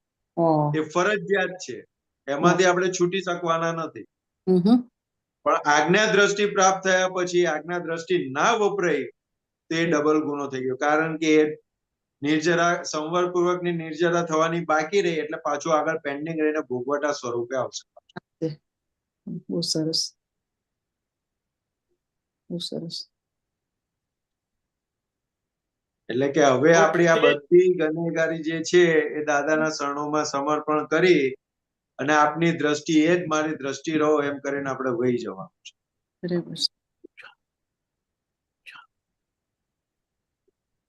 એ ફરજિયાત છે, એમાંથી આપણે છૂટી શકવાના નથી. પણ આજ્ઞા દ્રષ્ટિ પ્રાપ્ત થયા પછી આજ્ઞા દ્રષ્ટિ ના વપરાય તો એ ડબલ ગુનો થઈ ગયો. કારણ કે એ નિર્જરા સંવરપૂર્વકની નિર્જરા થવાની બાકી રહી એટલે પાછું આગળ પેન્ડિંગ રહીને ભોગવટા સ્વરૂપે આવશે. બહુ સરસ, બહુ સરસ. એટલે કે હવે આપણી આ બધી ગુનેગારી જે છે એ દાદાના શરણોમાં સમર્પણ કરી અને આપની દ્રષ્ટિ એ જ મારી દ્રષ્ટિ રહો એમ કરીને આપણે વહી જવાનું છે.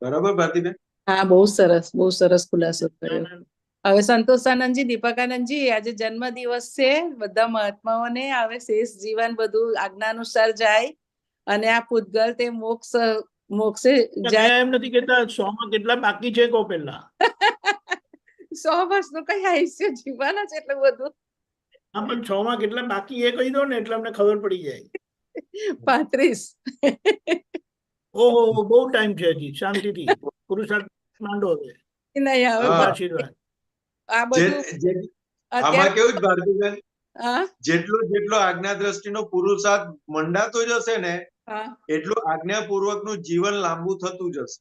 બરાબર ભારતીબેન? હા, બહુ સરસ ખુલાસો કર્યો. હવે સંતોષાનંદજી, દીપકાનંદજી, આજે જન્મ દિવસ છે બધા મહાત્માઓને. હવે શેષ જીવન બધું આજ્ઞાનુસાર જાય અને આ પૂતગલ તે મોક્ષે જાય. એમ નથી કેતા 100 માં કેટલા બાકી છે કહો પેલા. 100 વર્ષનું કઈ આયુષ્ય જીવવાનું છે એટલું બધું. હા, પણ 6 માં કેટલા બાકી એ કહી દો ને એટલે અમને ખબર પડી જાય. 35. ઓહો, બહુ ટાઈમ છે હજી, શાંતિથી પુરુષાર્થ માંડો હવે. નહીં, હવે આશીર્વાદ. આ બધું આમાં કેવું જ ભારતીબેન, જેટલો આજ્ઞા દ્રષ્ટિનો પુરુષાર્થ મંડાતો જશે ને એટલું આજ્ઞાપૂર્વકનું જીવન લાંબુ થતું જશે.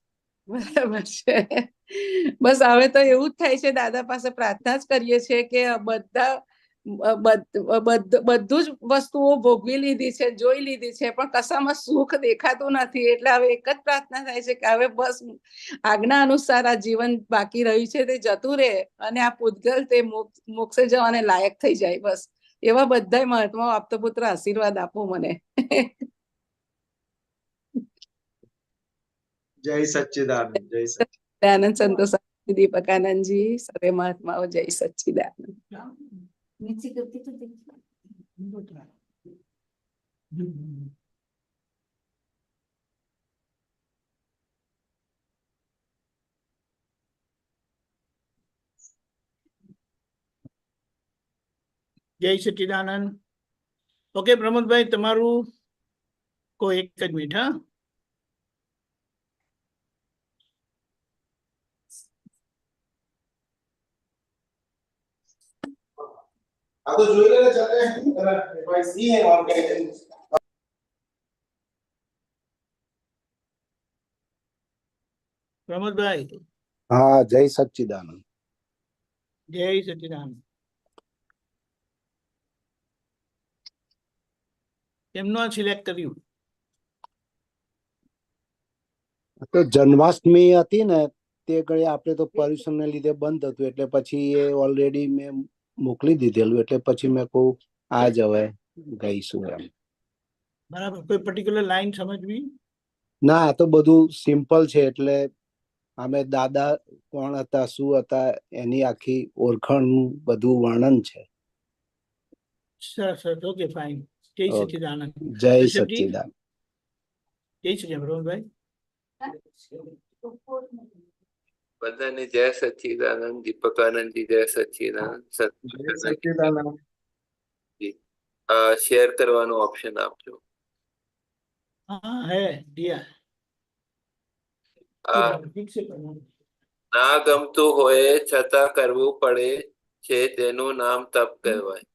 બરાબર છે. બસ હવે તો એવું જ થાય છે, દાદા પાસે પ્રાર્થના જ કરીએ છીએ કે બધું જ વસ્તુઓ ભોગવી લીધી છે, જોઈ લીધી છે, પણ કશામાં સુખ દેખાતું નથી. એટલે હવે એક જ પ્રાર્થના થાય છે કે હવે બસ આજ્ઞા અનુસાર આ જીવન બાકી રહ્યું છે તે જતું રહે અને આ પૂતગલ તે મોક્ષે જવાને લાયક થઈ જાય. બસ એવા બધા મહાત્માઓ આપતો પુત્ર આશીર્વાદ આપો મને. જય સચ્ચિદાનંદ. જય સચ્ચિદાનંદ. સંતોષ દીપકાનંદજી, સર્વે મહાત્માઓ, જય સચ્ચિદાનંદ. જય સચ્ચિદાનંદ. ઓકે પ્રમોદભાઈ, તમારું કોઈ એક જ મિનિટ. હા, तो જોઈ લે ચાલે ભાઈ સી હે और कहते हैं. પ્રમોદભાઈ. હા, જય સચ્ચિદાનંદ. જય સચ્ચિદાનંદ. કેમનું આ સિલેક્ટ કર્યું? તો જન્માષ્ટમી હતી ને તે ઘડી આપણે તો પર્યુષણને લીધે બંધ હતું એટલે પછી એ ઓલરેડી મેં મોકલી દીધેલું એટલે પછી મેં કહું આ જ હવે ગઈશું એમ. બરાબર. કોઈ પર્ટિક્યુલર લાઈન સમજવી? ના, આ તો બધું સિમ્પલ છે. એટલે અમે દાદા કોણ હતા, શું હતા, એની આખી ઓળખાણ બધું વર્ણન છે. સરસ. Okay, fine. જય સચ્ચિદાનંદ. જય સચ્ચિદાનંદ. જય સચ્ચિદાનંદ. પ્રમોદભાઈ. બધાને જય સચ્ચિદાનંદ. દીપકાનંદજી જય સચ્ચિદાનંદ. સચ્ચિદાનંદ. શેર કરવાનો ઓપ્શન આપજો. हाँ है दिया. ના ગમતું હોય છતાં કરવું પડે છે તેનું નામ તપ કહેવાય.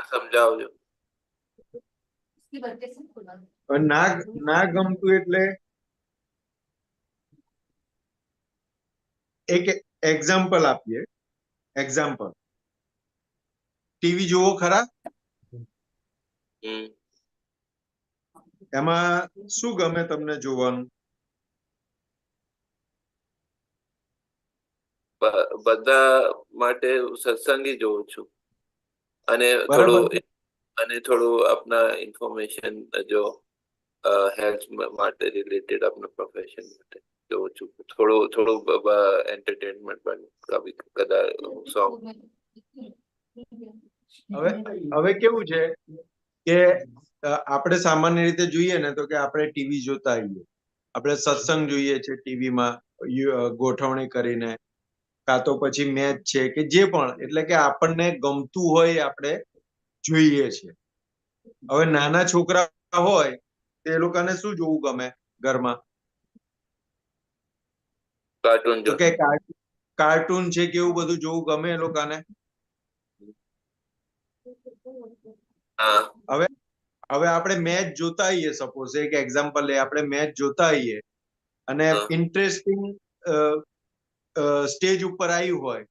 સમજાવજો. ના ગમતું એટલે એક એક્ઝામ્પલ આપીએ. એક્ઝામ્પલ, ટીવી જુઓ ખરા? હમ એમાં શું ગમે તમને જોવાનું? બધા માટે સત્સંગી જોઉં છું અને બરાબર છે. થોડું આપના ઇન્ફોર્મેશન જો હેલ્થ માટે રિલેટેડ આપના પ્રોફેશન માટે જોઉં છું. થોડું એન્ટરટેનમેન્ટ પણ કદાચ સોંગ. હવે કેવું છે કે આપણે સામાન્ય રીતે જોઈએ ને તો કે આપણે ટીવી જોતા આવીએ, આપણે સત્સંગ જોઈએ છે ટીવીમાં ગોઠવણી કરીને, કાં તો પછી મેચ છે કે જે પણ, એટલે કે આપણને ગમતું હોય આપણે જોઈએ છે. હવે નાના છોકરા હોય તો એ લોકોને શું જોવું ગમે ઘરમાં? કાર્ટૂન તો જો. કે કાર્ટૂન છે કે એવું બધું જોવું ગમે એ લોકોને. હા હવે હવે આપણે મેચ જોતા આવીએ, સપોઝ એક એક્ઝામ્પલ લે, આપણે મેચ જોતા આવીએ અને હા. ઇન્ટરેસ્ટિંગ સ્ટેજ ઉપર આવ્યું હોય,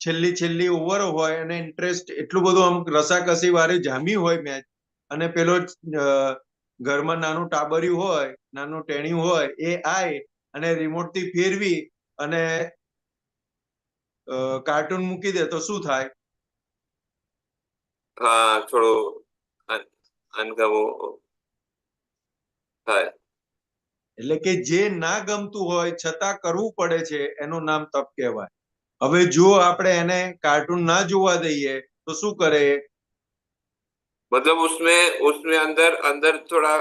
છેલ્લી ઓવર હોય અને ઇન્ટરેસ્ટ એટલું બધું આમ રસાકસી વાળી જામી હોય મેચ, અને પેલો ઘરમાં નાનું ટાબરિયું હોય, નાનું ટેણિયું હોય, એ આય અને રિમોટ થી ફેરવી અને કાર્ટૂન મૂકી દે તો શું થાય? હા થોડું અનગમો થાય. એટલે કે જે ના ગમતું હોય છતાં કરવું પડે છે એનું નામ તપ કહેવાય. હવે જો આપણે એને કાર્ટૂન ના જોવા દઈએ તો શું કરે? मतलब उसमें अंदर अंदर थोड़ा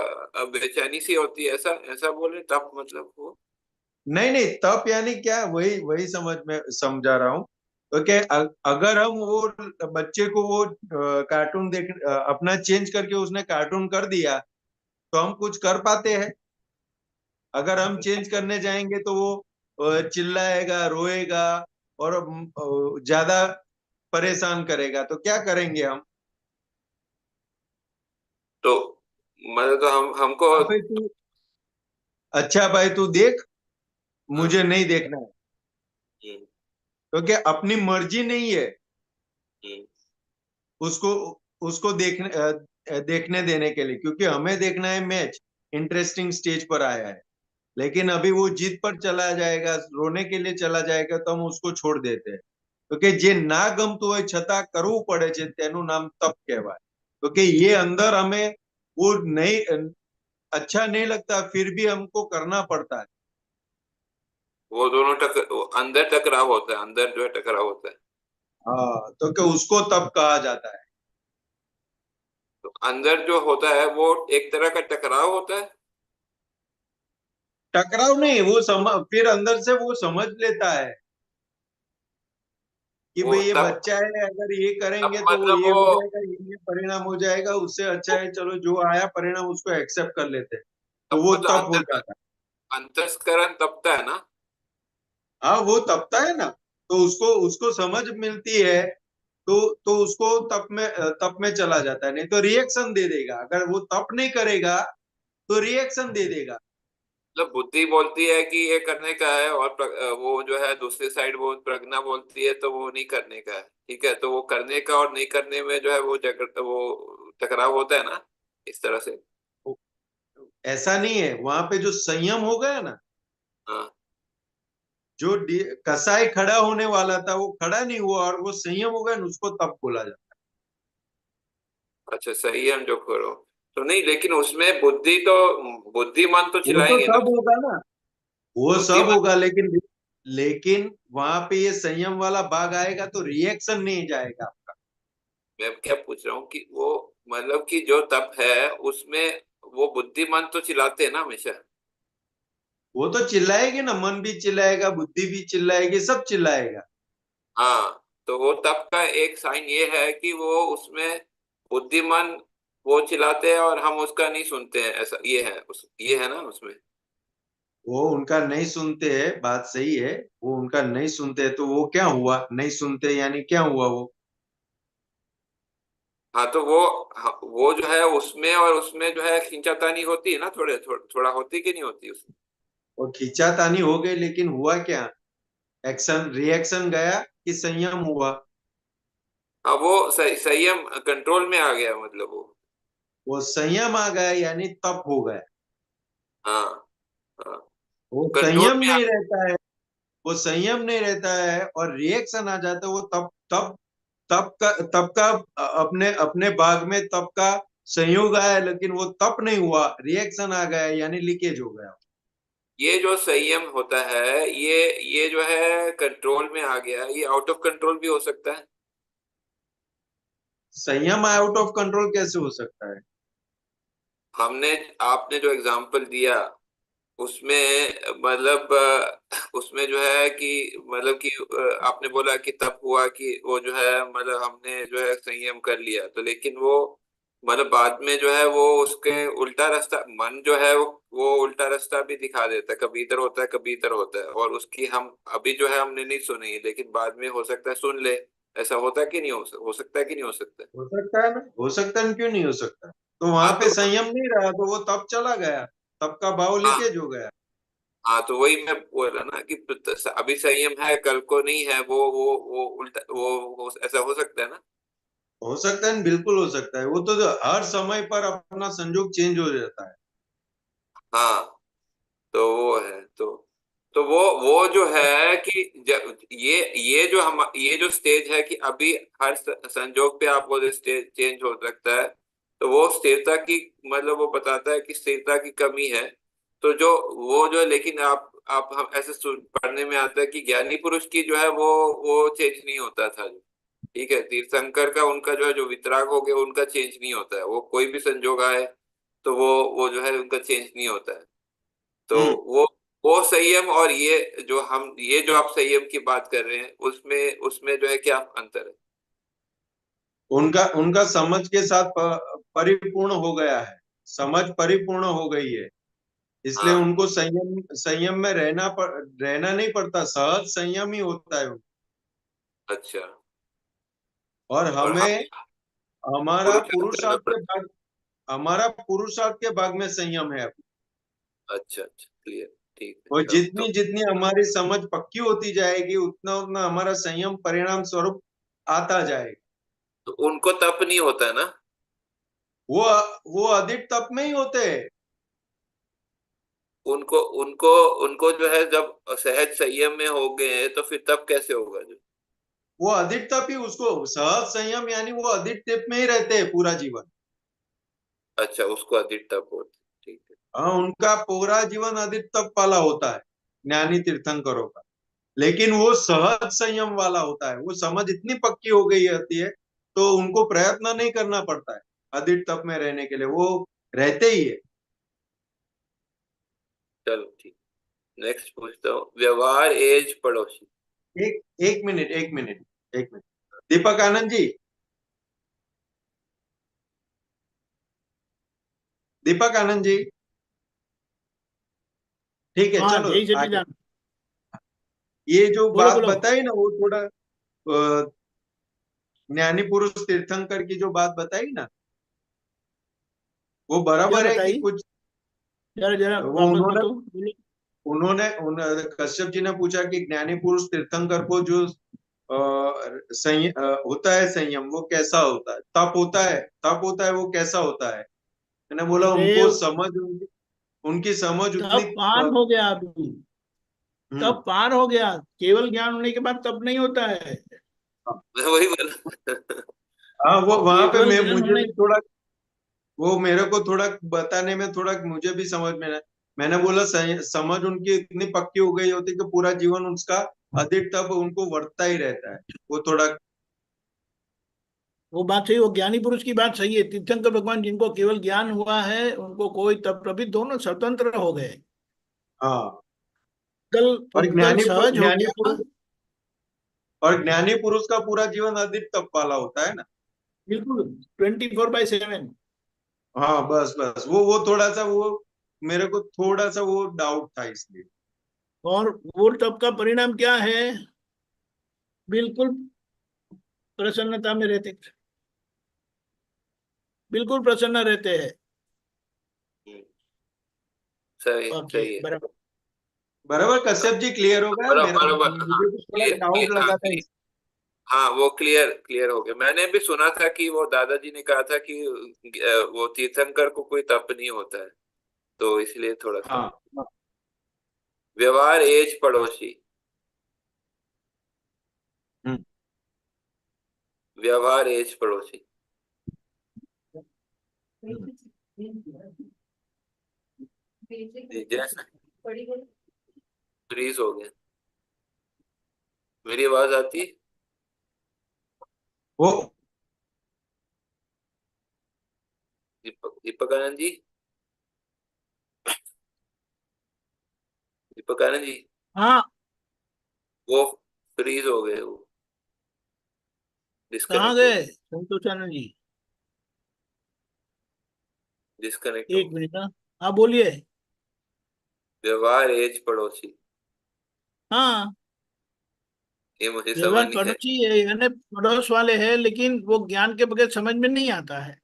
बेचैनी सी होती है, ऐसा ऐसा बोले तब मतलब वो. नहीं, तप यानी क्या, वही समझ में समझा रहा हूँ. तो कि अगर हम वो बच्चे को वो कार्टून देख अपना चेंज करके उसने कार्टून कर दिया तो हम कुछ कर पाते हैं? अगर हम चेंज करने जाएंगे तो वो चिल्लाएगा, रोएगा और ज्यादा परेशान करेगा, तो क्या करेंगे हम? तो मतलब तो हमको. भाई तू, अच्छा भाई तू देख, हाँ, मुझे नहीं देखना है, हम्म, तो क्या अपनी मर्जी नहीं है हम्म, उसको उसको देखने देने के लिए, क्योंकि हमें देखना है मैच, इंटरेस्टिंग स्टेज पर आया है. लेकिन अभी वो जिद पर चला जाएगा, रोने के लिए चला जाएगा तो हम उसको छोड़ देते हैं. तो कि જે ના ગમતું હોય છતાં કરવું પડે છે તેનું નામ તપ કહેવાય. તો कि ये अंदर हमें वो नहीं, अच्छा नहीं लगता फिर भी हमको करना पड़ता है. वो दोनों अंदर टकराव होता है, अंदर जो है टकराव होता है. हाँ, तो कि उसको तप कहा जाता है. तो अंदर जो होता है वो एक तरह का टकराव होता है. टकराव नहीं, वो फिर अंदर से वो समझ लेता है कि वो भाई ये तब बच्चा है, अगर ये तब करेंगे तो वो मतलब ये वो हो जाएगा, ये परिणाम हो जाएगा, उससे अच्छा है चलो जो आया परिणाम उसको एक्सेप्ट कर लेते हैं, तो तब वो मतलब तप हो जाता है. अंतस्करण तपता है ना. हाँ, वो तपता है ना, तो उसको उसको समझ मिलती है, तो उसको तप में चला जाता है. नहीं तो रिएक्शन दे देगा, अगर वो तप नहीं करेगा तो रिएक्शन दे देगा. मतलब बुद्धि बोलती है कि ये करने का है और वो जो है दूसरी साइड वो प्रज्ञा बोलती है तो वो नहीं करने का है. ठीक है, तो वो करने का और नहीं करने में जो है वो टकराव होता है ना, इस तरह से. ऐसा नहीं है, वहां पे जो संयम हो गया ना, हाँ. जो कसाई खड़ा होने वाला था वो खड़ा नहीं हुआ और वो संयम हो गया ना, उसको तप बोला जाता अच्छा, सही है, हम जो करो तो नहीं, लेकिन उसमें बुद्धिमान तो है. वो तो चिल्लाएंगे ना. सब होगा ना, वो सब बुद्धिमान. होगा, लेकिन वहां पे ये संयम वाला भाग आएगा तो रिएक्शन नहीं जाएगा. मैं क्या पूछ रहा हूँ कि वो मतलब कि जो तप है उसमें वो बुद्धिमान तो चिल्लाते हैं ना हमेशा. वो तो चिल्लाएगी ना, मन भी चिल्लाएगा, बुद्धि भी चिल्लाएगी, सब चिल्लाएगा. हाँ, तो वो तप का एक साइन ये है कि वो उसमें बुद्धिमान वो चिल्लाते हैं और हम उसका नहीं सुनते हैं, ऐसा ये है ना उसमें. वो उनका नहीं सुनते हैं, बात सही है, वो उनका नहीं सुनते हैं, तो वो क्या हुआ, नहीं सुनते यानी क्या हुआ वो? हाँ, तो वो जो है उसमें और उसमें जो है खींचातानी होती है ना, थोड़ा होती कि नहीं होती उसमें. वो खींचातानी हो गई, लेकिन हुआ क्या? एक्शन रिएक्शन गया कि संयम हुआ? हाँ, वो संयम कंट्रोल में आ गया, मतलब वो संयम आ गया यानी तप हो गया। हाँ हाँ, वो कंट्रोल संयम में नहीं रहता है, वो संयम नहीं रहता है और रिएक्शन आ जाता है, वो तप तप तप का अपने अपने भाग में तप का संयोग आया, लेकिन वो तप नहीं हुआ, रिएक्शन आ गया यानी लीकेज हो गया। ये जो संयम होता है, ये जो है कंट्रोल में आ गया, ये आउट ऑफ कंट्रोल भी हो सकता है। संयम आउट ऑफ कंट्रोल कैसे हो सकता है? आपने जो एग्जांपल दिया उसमें, मतलब उसमें जो है कि मतलब कि आपने बोला कि तब हुआ कि वो जो है, मतलब हमने जो है संयम कर लिया, तो लेकिन वो मतलब बाद में जो है वो उसके उल्टा रास्ता, मन जो है वो उल्टा रास्ता भी दिखा देता है, कभी इधर होता है कभी इधर होता है, और उसकी हम अभी जो है हमने नहीं सुनी, लेकिन बाद में हो सकता है सुन ले। ऐसा होता है कि नहीं हो सकता है कि नहीं हो सकता है? हो सकता है ना, हो सकता है, क्यों नहीं हो सकता? तो वहां हाँ पे संयम नहीं रहा तो वो तब चला गया, तब का भाव हाँ लीकेज हो गया। हाँ, तो वही मैं बोल रहा ना कि अभी संयम है, कल को नहीं है, वो उल्टा ऐसा हो सकता है ना। हो सकता है, बिल्कुल हो सकता है, वो तो हर समय पर अपना संजोग चेंज हो जाता है। हाँ, तो वो है, तो वो जो है कि ये जो स्टेज है कि अभी हर संजोग पे आपको जो स्टेज चेंज हो सकता है, तो वो स्थिरता की, मतलब वो बताता है कि स्थिरता की कमी है। तो वो जो है, लेकिन आप हम ऐसे पढ़ने में आता है कि ज्ञानी पुरुष की जो है वो चेंज नहीं होता था। ठीक है, तीर्थंकर का उनका जो है, जो वितराग हो गया उनका चेंज नहीं होता है, वो कोई भी संजोग आए तो वो जो है उनका चेंज नहीं होता है। तो हम्म वो संयम और ये जो आप संयम की बात कर रहे हैं, उसमें उसमें जो है क्या अंतर है? उनका उनका समझ के साथ परिपूर्ण हो गया है, समझ परिपूर्ण हो गई है, इसलिए हाँ, उनको संयम संयम में रहना नहीं पड़ता, सहज संयम ही होता है। अच्छा। और और हम हमें हमारा पुरुषार्थ करना पुरुषार्थ के पड़ता भाग हमारा पुरुषार्थ के भाग में संयम है। है। अच्छा अच्छा, क्लियर, ठीक है, और चलो जितनी जितनी हमारी समझ पक्की होती जाएगी उतना उतना हमारा संयम परिणाम स्वरूप आता जाएगा। तो उनको तप नहीं होता है ना? वो वो अधिक तप में ही होते हैं। उनको उनको उनको जो है, जब सहज संयम में हो गए हैं, तो फिर तप कैसे होगा जो? वो अधिक तप ही उसको सहज संयम यानी वो अधिक तप में ही रहते हैं पूरा जीवन। अच्छा, उसको अधिक तप होता है, ठीक है। हाँ, उनका पूरा जीवन अधिक तप वाला होता है, ज्ञानी तीर्थंकरों का। लेकिन वो सहज संयम वाला होता है, वो समझ इतनी पक्की हो गई होती है तो उनको प्रयत्न नहीं करना पड़ता है अधिक तप में रहने के लिए, वो रहते ही है। चलो ठीक, नेक्स्ट पूछता हूँ, व्यवहार एज पड़ोसी। एक एक मिनट, एक मिनट, एक मिनट। दीपक आनंद जी, दीपक आनंद जी, ठीक है हाँ, चलो जय आगे। सच्चिदानंद। ये जो बोलो बात बोलो। बताई ना वो थोड़ा ज्ञानी पुरुष तीर्थंकर की जो बात बताई ना, वो क्या बराबर है कि बताई? कुछ जरा जरा वो वापस उन्होंने बताओ, बोलो। कश्यप जी ने पूछा कि ज्ञानी पुरुष तीर्थंकर को जो होता है संयम, वो कैसा होता है, तप होता है, तप होता है, वो कैसा होता है? मैंने बोला अरे, उनको समझ उनकी समझ उतनी तब पार हो गया अभी, हम्म तब पार हो गया। केवल ज्ञान होने के बाद तब नहीं होता है। मैं वही बोला। हाँ, वो वहां पे केवल मैं ज्ञान मुझे होने। भी थोड़ा, वो मेरे को थोड़ा बताने में थोड़ा मुझे भी समझ में ना, मैंने बोला समझ उनकी इतनी पक्की हो गई होती कि पूरा जीवन उसका अधिक तप उनको वर्तता ही रहता है, वो थोड़ा। वो बात सही, वो ज्ञानी पुरुष की बात सही है। तीर्थंकर भगवान जिनको केवल ज्ञान हुआ है उनको कोई तप प्रभी दोनों स्वतंत्र हो गए। हाँ, कल और उद्गल सहज हो ज्ञानी गया। पुरुष और ज्ञानी पुरुष का पूरा जीवन अधिक तप वाला होता है ना। बिल्कुल 24/7। हाँ, बस बस वो थोड़ा सा वो मेरे को थोड़ा सा वो डाउट था इसलिए। और वो तप का परिणाम क्या है? बिल्कुल प्रसन्नता में रहते, बिल्कुल प्रसन्न रहते हैं। सही ओके, सही है। बराबर। बराबर कश्यप जी, क्लियर हो गया मेरा? बराबर, हाँ, मुझे भी थोड़ा क्लियर डाउट क्लियर, हाँ लगा था क्लियर, हाँ वो क्लियर क्लियर हो गया। मैंने भी सुना था कि वो दादाजी ने कहा था कि वो तीर्थंकर को कोई तप नहीं होता है, तो इसलिए थोड़ा सा। हाँ। व्यवहार एज पड़ोसी, हम्म। व्यवहार एज पड़ोसी। जैसे फ्रीज हो गया, मेरी आवाज आती है? वो दीपक आनंद जी, दीपक आनंद जी, हाँ, वो फ्रीज हो गए, वो कहाँ डिस्कनेक्ट हो गए गए, संतोष आनंद जी? डिस्कनेक्ट हो एक गए। मिनट, हाँ। हाँ बोलिए। व्यवहार एज पड़ोसी, हाँ, ये मुझे समझ व्यवहार नहीं है। पड़ोसी है यानी पड़ोस वाले हैं, लेकिन वो ज्ञान के बगैर समझ में नहीं आता है।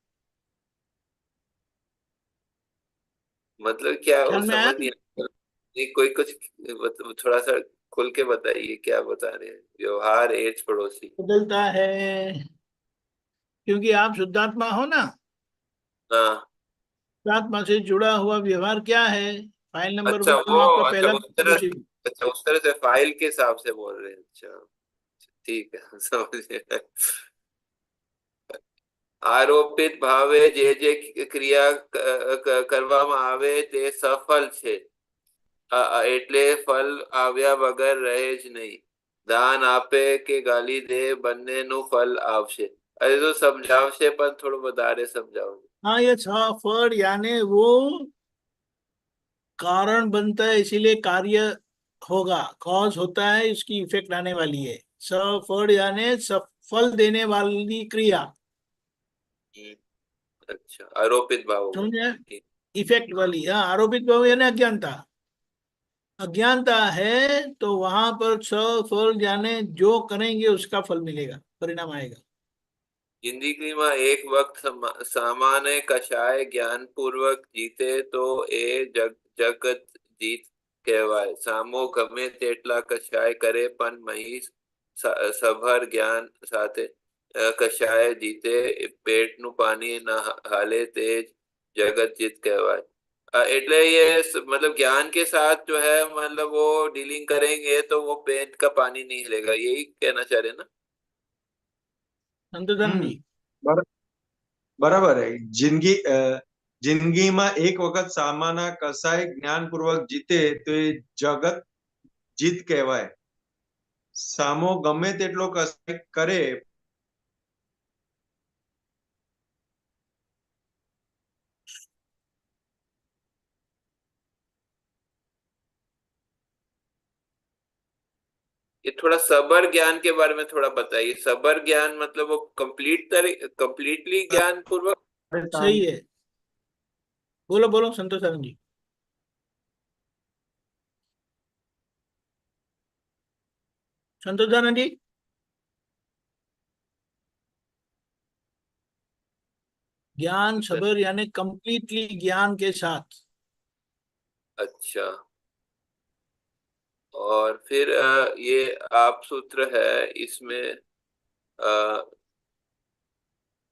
मतलब क्या, वो ख्याल में आया? समझ नहीं आता। नहीं, कोई कुछ थोड़ा सा खुल के बताइए क्या बता रहे हैं। व्यवहार एज पड़ोसी, बदलता है, क्योंकि आप शुद्धात्मा हो ना। हाँ। शुद्धात्मा से जुड़ा हुआ व्यवहार क्या है? फाइल नंबर अच्छा 1 वो, आपका अच्छा पहला उस तरह, पड़ोसी। अच्छा उस तरह से फाइल के हिसाब से बोल रहे हैं, अच्छा ठीक है समझ गया। આરોપિત ભાવે જે ક્રિયા કરવામાં આવે તે સફળ છે, એટલે ફલ આવ્યા વગર રહે જ નહીં। દાન આપે કે ગાલી દે, બંનેનું ફલ આવશે। અરે તો સમજાવશે પણ થોડું વધારે સમજાવો। हाँ, ये सफल यानी वो कारण बनता है, इसीलिए कार्य होगा। कॉज होता है, इसकी इफेक्ट आने वाली है। सफल यानी सफल देने वाली क्रिया। हम्म, अच्छा आरोपित भाव होगा, समझे? ठीक। इफेक्ट वाली, हाँ। आरोपित भाव यानी अज्ञानता। अज्ञानता है तो वहां पर सफल यानी जो करेंगे उसका फल मिलेगा, परिणाम आएगा। જિંદગીમાં એક વખત સામાન્ય કશાય જ્ઞાનપૂર્વક જીતે તો એ જગત જીત કહેવાય। સામો ગમે તેટલા કશાય કરે પણ મહી સભર જ્ઞાન સાથે કશાય જીતે, પેટનું પાણી ન હાલે તે જગત જીત કહેવાય। એટલે ये मतलब ज्ञान के साथ जो है, मतलब वो डीलिंग करेंगे तो वो पेट का पानी नहीं हिलेगा, यही कहना चाह रहे हैं ना? संतोषन हम्म। जी। बर- बराबर है। जिंदगीમાં એક વખત સામાના કસાય જ્ઞાનપૂર્વક જીતે તો એ જગત જીત કહેવાય। સામો ગમે તેટલો કસાય કરે ये थोड़ा सबर ज्ञान के बारे में थोड़ा बताइए। सबर ज्ञान मतलब वो कंप्लीटली ज्ञान पूर्वक। सही है, बोलो बोलो संतोषन जी। संतोषानंद जी, ज्ञान सबर यानी कंप्लीटली ज्ञान के साथ। अच्छा, और फिर ये आप सूत्र है इसमें, अ,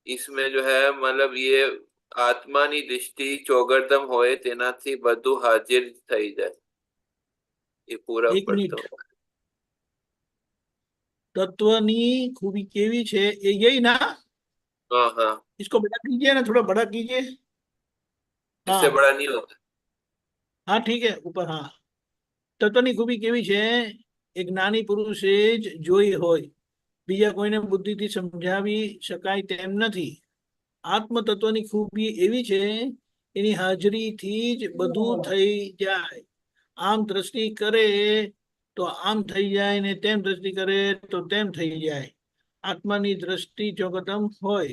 इसमें जो है मतलब ये આત્માની દૃષ્ટિ ચોગરદમ હોય તેનાથી બધું હાજર થઈ જાય, ये पूरा एक पढ़ता मिनट, हूँ। तत्वनी खूबी केवी छे, ये यही ना? हाँ हाँ, इसको बड़ा कीजिए ना, थोड़ा बड़ा कीजिए। इससे हाँ बड़ा नहीं होता। हाँ, ठीक है, ऊपर, हाँ। તત્વની ખૂબી કેવી છે? એક જ્ઞાની પુરુષે જ જોઈ હોય, બીજા કોઈને બુદ્ધિથી સમજાવી શકાય તેમ નથી। આત્મતત્વની ખૂબી એવી છે, એની હાજરીથી જ બધું થઈ જાય। આમ દ્રષ્ટિ કરે તો આમ થઈ જાય, ને તેમ દ્રષ્ટિ કરે તો તેમ થઈ જાય। આત્માની દ્રષ્ટિ ચોગતમ હોય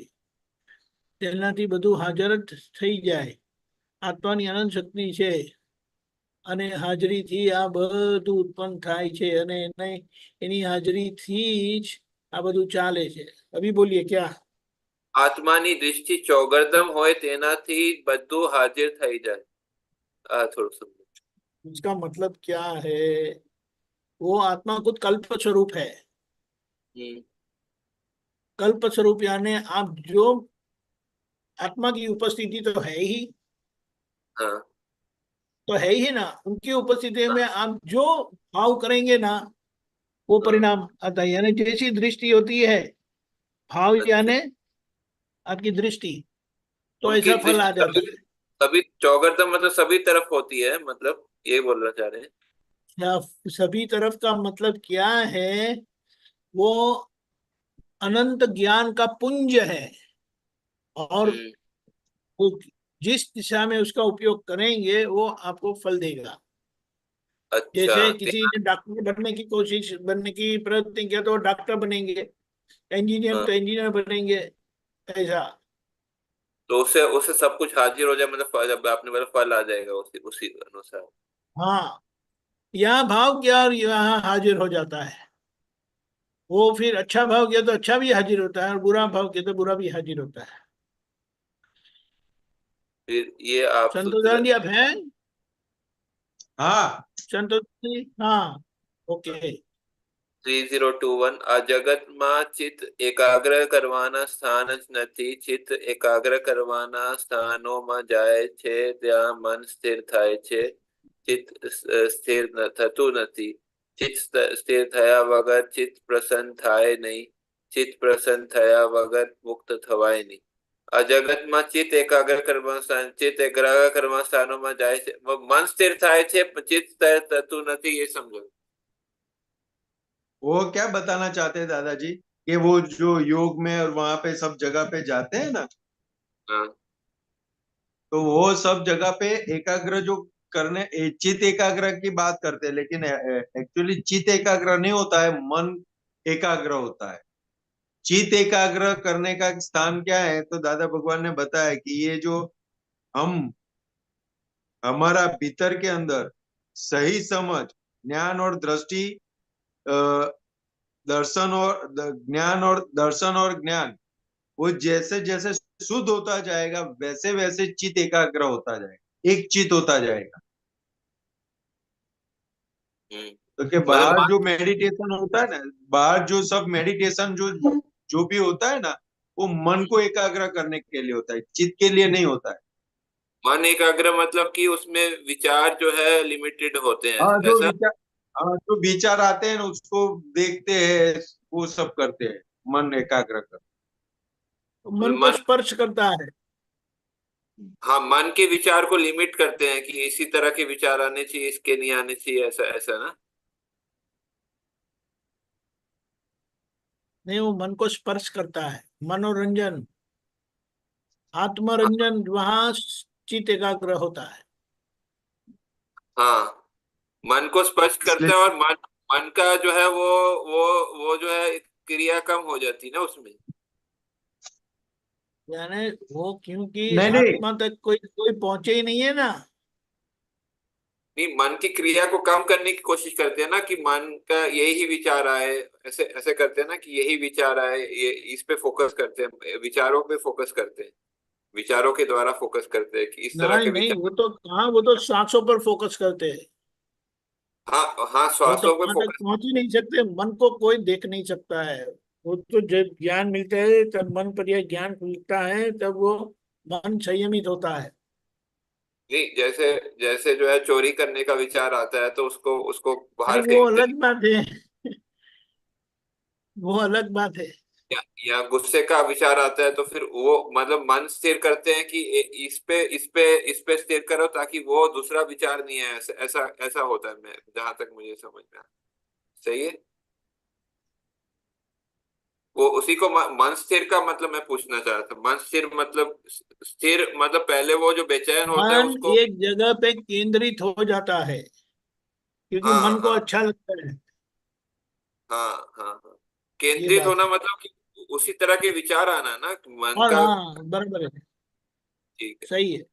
તેનાથી બધું હાજર જ થઈ જાય। આત્માની અનંત શક્તિ છે અને હાજરીથી આ બધું ઉત્પન્ન થાય છે, અને એની હાજરીથી જ આ બધું ચાલે છે। અભી બોલીએ क्या? આત્માની દૃષ્ટિ ચોગરદમ હોય તેનાથી બધું હાજર થઈ જાય। આ થોડું સમજો। इसका मतलब क्या है? वो आत्मा खुद कल्प स्वरूप है। हम्म। कल्प स्वरूप यानी आप जो आत्मा की उपस्थिति तो है ही, हाँ तो है ही ना, उनकी उपस्थिति में आप जो भाव करेंगे ना, वो हाँ। परिणाम आता है। यानी जैसी दृष्टि होती है, भाव अच्छा, यानी आपकी दृष्टि, तो उनकी ऐसा फल दृष्टि आ सभी, जाता है। सभी चौगरदम मतलब सभी तरफ होती है, मतलब ये बोलना चाह रहे हैं। या सभी तरफ का मतलब क्या है? वो अनंत ज्ञान का पुंज है, और हम्म। वो जिस दिशा में उसका उपयोग करेंगे वो आपको फल देगा। अच्छा, जैसे किसी ने डॉक्टर बनने की कोशिश, बनने की प्रयत्न किया तो वो डॉक्टर बनेंगे, इंजीनियर हाँ, तो इंजीनियर बनेंगे, ऐसा। तो उससे उससे सब कुछ हाजिर हो जाए, मतलब जब आपने बोला फल आ जाएगा उसी उसी अनुसार। हाँ, यहाँ भाव किया और यहाँ हाजिर हो जाता है। वो फिर अच्छा भाव किया तो अच्छा भी हाजिर होता है, और बुरा भाव किया तो बुरा भी हाजिर होता है। फिर ये आप सूत्र संतोषानंद जी आप हैं? हाँ। संतोष जी, हाँ, ओके। 3021 આ જગતમાં ચિત્ત એકાગ્ર કરવાના સ્થાન જ નથી. ચિત્ત એકાગ્ર કરવાના સ્થાનોમાં જાય છે ત્યાં મન સ્થિર થાય છે. ચિત્ત સ્થિર થતું નથી. ચિત્ત સ્થિર થયા વગર ચિત્ત પ્રસન્ન થાય નહીં. ચિત્ત પ્રસન્ન થયા વગર મુક્ત થવાય નહીં. આ જગતમાં ચિત્ત એકાગ્ર કરવા સ્થાન, ચિત્ત એકાગ્ર કરવા સ્થાનોમાં જાય છે, મન સ્થિર થાય છે પણ ચિત્ત સ્થિર થતું નથી, એ સમજો. वो क्या बताना चाहते हैं दादाजी, कि वो जो योग में और वहां पे सब जगह पे जाते हैं ना, हाँ तो वो सब जगह पे एकाग्र जो करने चित्त एकाग्र की बात करते हैं, लेकिन एक्चुअली चित्त एकाग्र नहीं होता है, मन एकाग्र होता है। चित्त एकाग्र करने का स्थान क्या है, तो दादा भगवान ने बताया कि ये जो हम हमारा भीतर के अंदर सही समझ, ज्ञान और दृष्टि, दर्शन और ज्ञान और दर्शन और ज्ञान, वो जैसे जैसे शुद्ध होता जाएगा वैसे वैसे चित्त एकाग्र होता जाएगा, एक चित्त होता जाएगा। तो कि मतलब बाहर जो मेडिटेशन होता है ना, बाहर जो सब मेडिटेशन जो जो भी होता है ना, वो मन को एकाग्र करने के लिए होता है, चित्त के लिए नहीं होता है। मन एकाग्र मतलब कि उसमें विचार जो है लिमिटेड होते हैं, हाँ जो ऐसा। विचार, हाँ जो विचार आते हैं ना उसको देखते हैं, वो सब करते हैं, मन एकाग्र कर। तो मतलब मन को मन, स्पर्श करता है। हाँ, मन के विचार को लिमिट करते हैं कि इसी तरह के विचार आने चाहिए, इसके नहीं आने चाहिए, ऐसा ऐसा ना। नहीं, वो मन को स्पर्श करता है, मनोरंजन, हाँ आत्मरंजन, वहां चित्त एकाग्र होता है। हाँ, मन को स्पर्श करता इसलिए है, और मन मन का जो है वो जो है क्रिया कम हो जाती है ना उसमें। यानी वो, क्योंकि नहीं नहीं, आत्मा तक कोई कोई पहुंचे ही नहीं है ना। नहीं, मन की क्रिया को कम करने की कोशिश करते हैं ना, कि मन का यही विचार आए, ऐसे ऐसे करते हैं ना, कि यही विचार आए, ये इस पे फोकस करते हैं, विचारों पे फोकस करते हैं, विचारों के द्वारा फोकस करते हैं कि इस तरह नहीं के नहीं, वो विचार। तो कहाँ, वो तो सांसों पर फोकस करते हैं। हाँ हाँ, वो तो श्वासों पे वहां तक फोकस। पहुंच ही नहीं सकते, मन को कोई देख नहीं सकता है। वो तो जब ज्ञान मिलता है, तब मन पर यह ज्ञान मिलता है, तब वो मन संयमित होता है। नहीं, जैसे जैसे जो है चोरी करने का विचार आता है तो उसको उसको अरे बाहर वो फेंकते हैं। अलग बात है, वो अलग बात है। या गुस्से का विचार आता है तो फिर वो मतलब मन स्थिर करते हैं कि इस पे स्थिर करो ताकि वो दूसरा विचार नहीं है, ऐसा ऐसा ऐसा होता है, मैं जहां तक मुझे समझ में आया। सही है। वो उसी को मन स्थिर का मतलब मैं पूछना चाह रहा था, मन स्थिर मतलब, स्थिर मतलब पहले वो जो बेचैन होता है मन उसको। एक जगह पे केंद्रित हो जाता है, क्योंकि हाँ मन को हाँ अच्छा लगता है। हाँ हाँ हाँ, ये केंद्रित बात होना है। मतलब कि उसी तरह के विचार आना ना, मन और का। हाँ, बराबर है, ठीक है। सही है।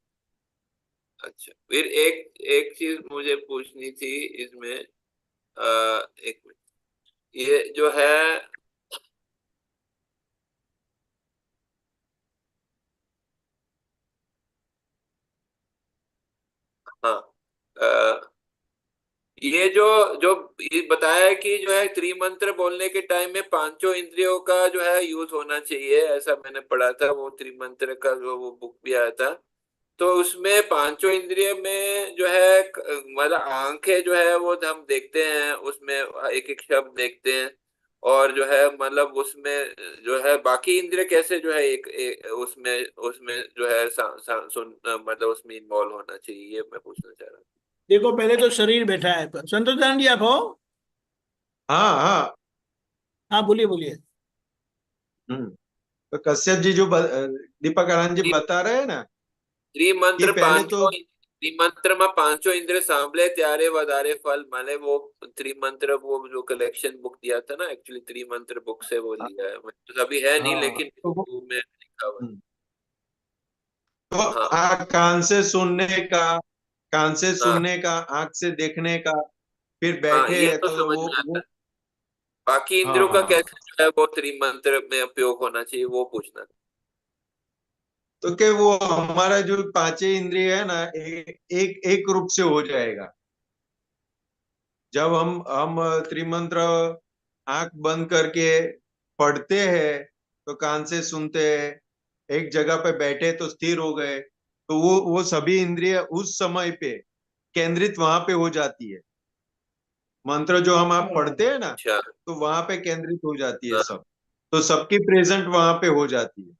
अच्छा, फिर एक एक चीज मुझे पूछनी थी इसमें। एक मिनट, ये जो है, हाँ, ये जो जो ये बताया है कि जो है त्रिमंत्र बोलने के टाइम में पांचों इंद्रियों का जो है यूज होना चाहिए, ऐसा मैंने पढ़ा था, वो त्रिमंत्र का जो वो बुक भी आया था। तो उसमें पांचों इंद्रिय में जो है मतलब आंखें जो है वो हम देखते हैं, उसमें एक एक शब्द देखते हैं, और जो है मतलब उसमें जो है बाकी इंद्रिय कैसे जो है उसमें उसमें जो है मतलब उसमें इन्वॉल्व होना चाहिए, ये मैं पूछना चाह रहा हूँ। देखो पहले तो शरीर बैठा है। संतोष दान जी आप हो? हाँ हाँ। हाँ बोलिए बोलिए। तो कश्यप जी जो दीपक आनंद जी बता रहे हैं ना कि त्रिमंत्र पहले तो त्रिमंत्र में पांचों इंद्र सांभले त्यारे वदारे फल, माने वो त्रिमंत्र वो जो कलेक्शन बुक दिया था ना, एक्चुअली त्रिमंत्र बुक से वो लिया है, मतलब अभी है नहीं हाँ लेकिन तो वो में लिखा हुआ है। हम्म, तो हाँ कान से सुनने का, कान से हाँ सुनने का, आंख से देखने का, फिर हाँ, बैठे ये हैं तो तो समझ में आता वो है। बाकी हाँ इंद्रियों का हाँ। कैसे जो है वो त्रिमंत्र में उपयोग होना चाहिए, वो पूछना था। तो क्या वो हमारा जो पांचें इंद्रिय है ना एक रूप से हो जाएगा। जब हम त्रिमंत्र आंख बंद करके पढ़ते हैं तो कान से सुनते हैं, एक जगह पे बैठे तो स्थिर हो गए, तो वो सभी इंद्रिय उस समय पे केंद्रित वहां पे हो जाती है। मंत्र जो हम आप पढ़ते हैं ना अच्छा तो वहां पे केंद्रित हो जाती है हाँ, सब, तो सबकी प्रेजेंट वहां पे हो जाती है।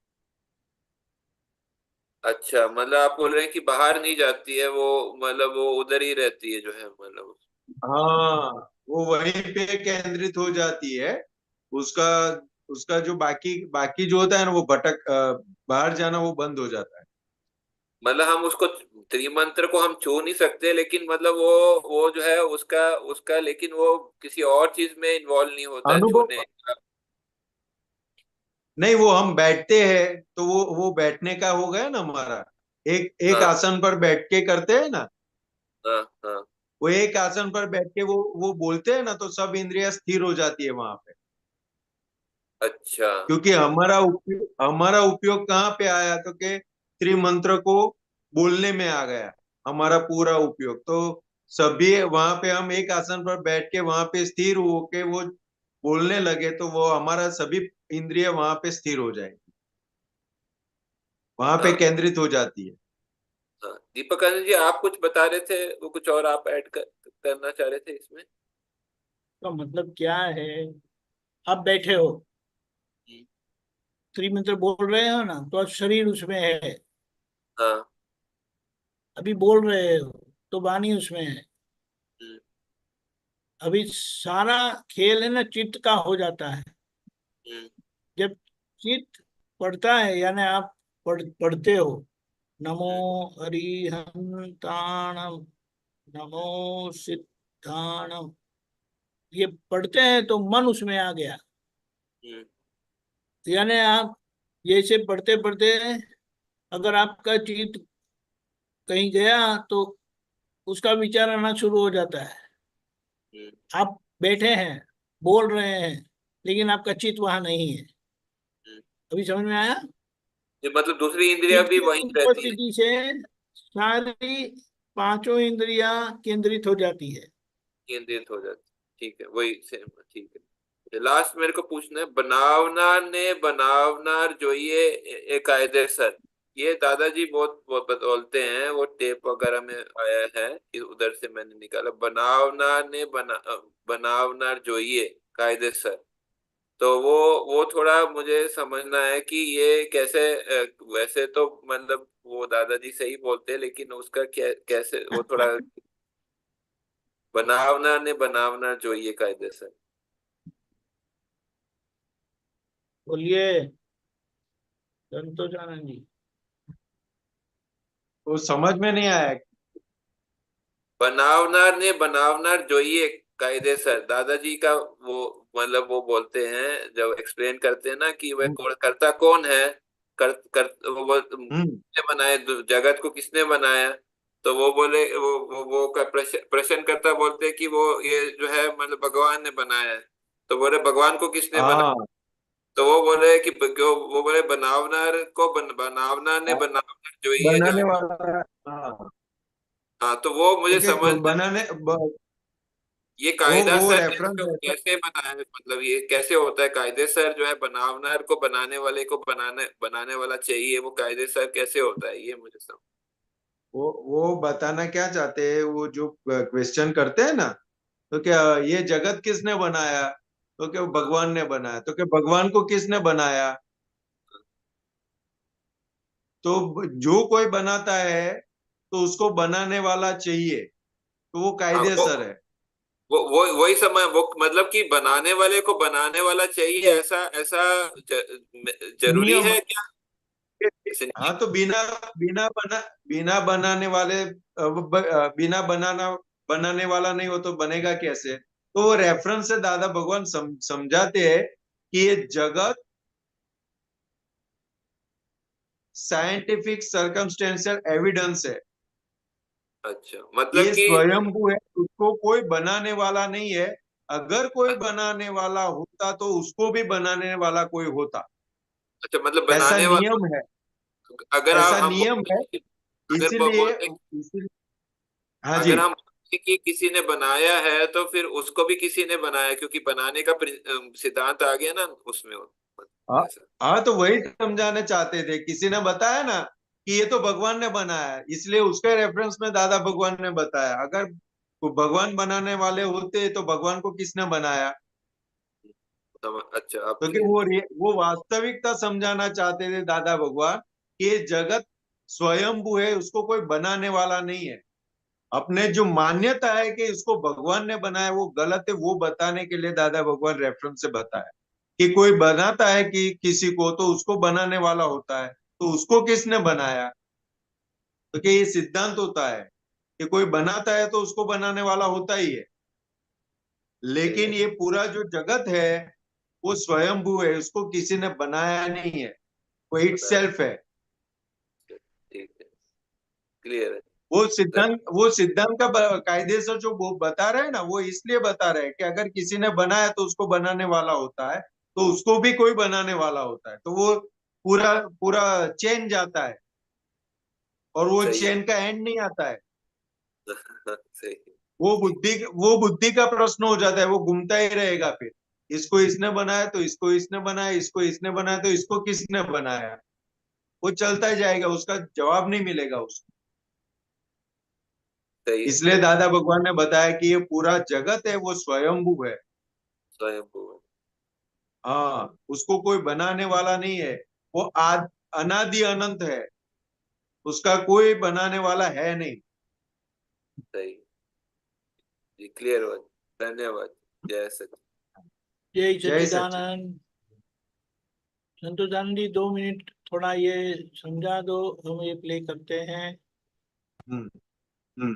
अच्छा मतलब आप बोल रहे हैं कि बाहर नहीं जाती है वो, मतलब वो उधर ही रहती है जो है मतलब। हाँ, वो वहीं पे केंद्रित हो जाती है। उसका उसका जो बाकी बाकी जो होता है ना वो बाहर जाना वो बंद हो जाता है। मतलब हम उसको त्रिमंत्र को हम छू नहीं सकते, लेकिन मतलब वो जो है उसका उसका लेकिन वो किसी और चीज में इन्वॉल्व नहीं होता है अनुभव छूने का। नहीं, वो हम बैठते हैं तो वो बैठने का हो गया ना हमारा। एक एक हाँ आसन पर बैठ के करते हैं ना, हाँ हाँ। वो एक आसन पर बैठ के वो बोलते हैं ना तो सब इंद्रियां स्थिर हो जाती है वहां पे। अच्छा क्योंकि हमारा उपयोग कहाँ पे आया तो के त्रिमंत्र को बोलने में आ गया हमारा पूरा उपयोग। तो सभी वहां पे हम एक आसन पर बैठ के वहां पे स्थिर होके वो बोलने लगे तो वो हमारा सभी इंद्रिय वहां पे स्थिर हो जाएगी, वहां पे हाँ केंद्रित हो जाती है। हाँ। दीपक आनंद जी आप कुछ बता रहे थे, वो कुछ और आप करना चाह रहे थे इसमें। तो मतलब क्या है, आप बैठे हो, हम्म, त्रिमंत्र बोल रहे हो ना, तो अब शरीर उसमें है। हाँ अभी बोल रहे हो तो वाणी उसमें है। हम्म, अभी सारा खेल है ना चित्त का हो जाता है। हम्म, जब चित्त पढ़ता है यानी आप पढ़ते हो, नमो हम्म, अरिहंताणम, नमो सिद्धाणम, ये पढ़ते हैं तो मन उसमें आ गया। हम्म, यानी आप जैसे पढ़ते पढ़ते अगर आपका चित्त कहीं गया तो उसका विचार आना शुरू हो जाता है। हम्म, आप बैठे हैं, बोल रहे हैं, लेकिन आपका चित्त वहां नहीं है। हम्म। अभी समझ में आया? ये मतलब दूसरी इंद्रिया चित्त भी की वहीं रहती है, उपस्थिति से सारी पांचों इंद्रियां केंद्रित हो जाती है। केंद्रित हो जाती। ठीक है, वही सेम, ठीक है। लास्ट मेरे को पूछना है, बनावनार ने बनावनार जो ये कायदेसर, ये दादाजी बहुत बहुत बोलते हैं, वो टेप वगैरह में आया है, उधर से मैंने निकाला। बनावनार ने बनावनार जो ये कायदेसर, तो वो थोड़ा मुझे समझना है कि ये कैसे वैसे तो मतलब वो दादाजी सही बोलते हैं, लेकिन उसका कैसे वो थोड़ा बनावना ने बनावना जो ये कायदेसर। बोलिए संतोष आनंद जी। वो समझ में नहीं आया। बनावनार ने बनावनार जो ये कायदेसर, दादाजी का वो मतलब वो बोलते हैं जब एक्सप्लेन करते हैं ना कि वह करता कौन है, हम्म। किसने बनाया जगत को, किसने बनाया। तो वो बोले वो का प्रश्न करता बोलते हैं कि वो ये जो है मतलब भगवान ने बनाया है। तो बोले भगवान को किसने बनाया। हाँ, तो वो बोले कि क्यों, वो बोले बनावनार को बनावनार ने बनावनार जो ये जो बनाने है। वाला। हाँ, हाँ तो वो मुझे तो क्या समझ। बनाने ये कायदा वो सर रेफरेंस कैसे बना है, मतलब ये कैसे होता है? कायदे सर जो है बनावनार को बनाने वाले को बनाने वाला चाहिए, वो कायदे सर कैसे होता है ये मुझे समझ। वो बताना क्या चाहते हैं, वो जो क्वेश्चन करते हैं ना, तो क्या ये जगत किसने बनाया, तो क्या भगवान ने बनाया, तो क्या भगवान को किसने बनाया। तो जो कोई बनाता है तो उसको बनाने वाला चाहिए, तो वो हाँ, कायदेसर है। वो वही समय वो मतलब कि बनाने वाले को बनाने वाला चाहिए, ऐसा ऐसा जरूरी नियम। है क्या? ऐसे हाँ, तो बिना बनाने वाले बिना बनाने वाला नहीं हो तो बनेगा कैसे। तो वो रेफरेंस से दादा भगवान समझाते हैं कि ये जगत साइंटिफिक सर्कमस्टेंशियल एविडेंस है, अच्छा, मतलब ये कि स्वयंभू है, उसको कोई बनाने वाला नहीं है। अगर कोई बनाने वाला होता तो उसको भी बनाने वाला कोई होता। अच्छा, मतलब ऐसा बनाने वाला, नियम है, अगर ऐसा हम नियम है। अगर इसीलिए बोलते, हाँ जी। अगर हम बोलते कि किसी ने बनाया है तो फिर उसको भी किसी ने बनाया, क्योंकि बनाने का सिद्धांत आ गया ना उसमें। हाँ, ऐसा। हाँ, तो वही समझाने चाहते थे। किसी ने बताया ना कि ये तो भगवान ने बनाया है, इसलिए उसके रेफरेंस में दादा भगवान ने बताया। अगर वो भगवान बनाने वाले होते तो भगवान को किसने बनाया। अच्छा, अब क्योंकि क्लियर। वो वास्तविकता समझाना चाहते थे दादा भगवान कि ये जगत स्वयंभू है, उसको कोई बनाने वाला नहीं है। अपने जो मान्यता है कि इसको भगवान ने बनाया वो गलत है, वो बताने के लिए दादा भगवान रेफरेंस से बताया कि कोई बनाता है कि किसी को तो उसको बनाने वाला होता है, तो उसको किसने बनाया। तो कि ये सिद्धांत होता है कि कोई बनाता है तो उसको बनाने वाला होता ही है। सही है, लेकिन ये पूरा जो जगत है वो स्वयंभू है, उसको किसी ने बनाया नहीं है, वो बताया। इटसेल्फ है। ठीक है, क्लियर है। वो सिद्धांत का कायदे से जो वो बता रहे हैं ना, वो इसलिए बता रहे हैं कि अगर किसी ने बनाया तो उसको बनाने वाला होता है, तो उसको भी कोई बनाने वाला होता है, तो वो पूरा पूरा चेन जाता है, और वो सही चेन का एंड नहीं आता है। है। सही है। वो बुद्धि का प्रश्न हो जाता है, वो घूमता ही रहेगा फिर। इसको इसने बनाया तो इसको इसने बनाया, इसको इसने बनाया तो इसको किसने बनाया। वो चलता ही जाएगा, उसका जवाब नहीं मिलेगा उसको। सही है। इसलिए दादा भगवान ने बताया कि ये पूरा जगत है वो स्वयंभू है। स्वयंभू। हाँ, उसको कोई बनाने वाला नहीं है। वो अनादि अनंत है, उसका कोई बनाने वाला है नहीं। सही जी, क्लियर हुआ। धन्यवाद। जय सच। जय जय सच्चिदानंद। सच्चिदानंद। संतोषानंद जी 2 मिनट थोड़ा ये समझा दो, हम ये प्ले करते हैं। हम्म हम्म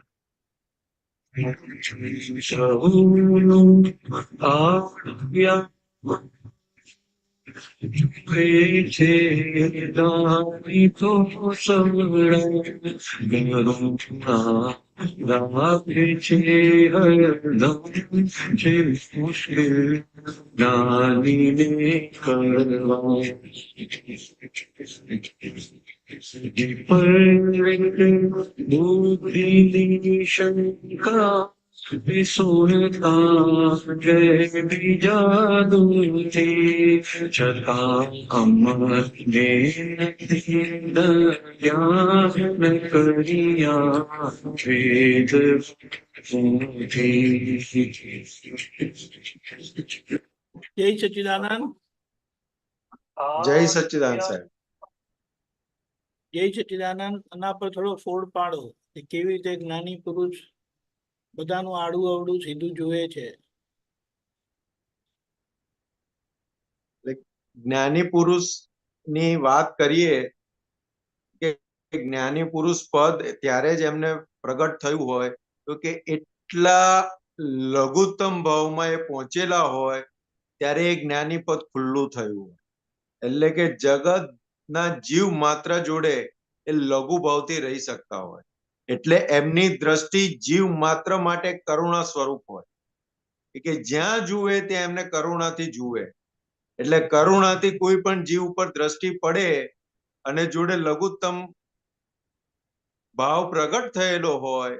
सोनता जय भी जादू थे छटा अमर ने ज्ञान करिया वेद जय सच्चिदानंद। जय सच्चिदानंद साहब। જય સચ્ચિદાનંદ આના પર થોડો ફોડ પાડો કે કેવી રીતે જ્ઞાની પુરુષ બધાનું આડું અવડું સીધું જુએ છે। જ્ઞાની પુરુષ ની વાત કરીએ કે જ્ઞાની પુરુષ પદ ત્યારે જ એમને પ્રગટ થયું હોય તો કે એટલા લઘુત્તમ ભાવમાં એ પહોંચેલા હોય ત્યારે એ જ્ઞાની પદ ખુલ્લું થયું હોય। એટલે કે જગતના જીવ માત્ર જોડે એ લઘુ ભાવથી રહી શકતા હોય, એટલે એમની દ્રષ્ટિ જીવ માત્ર માટે કરુણા સ્વરૂપ હોય કે જ્યાં જુએ ત્યાં એમને કરુણાથી જુએ। એટલે કરુણાથી કોઈ પણ જીવ ઉપર દ્રષ્ટિ પડે અને જોડે લઘુત્તમ ભાવ પ્રગટ થયેલો હોય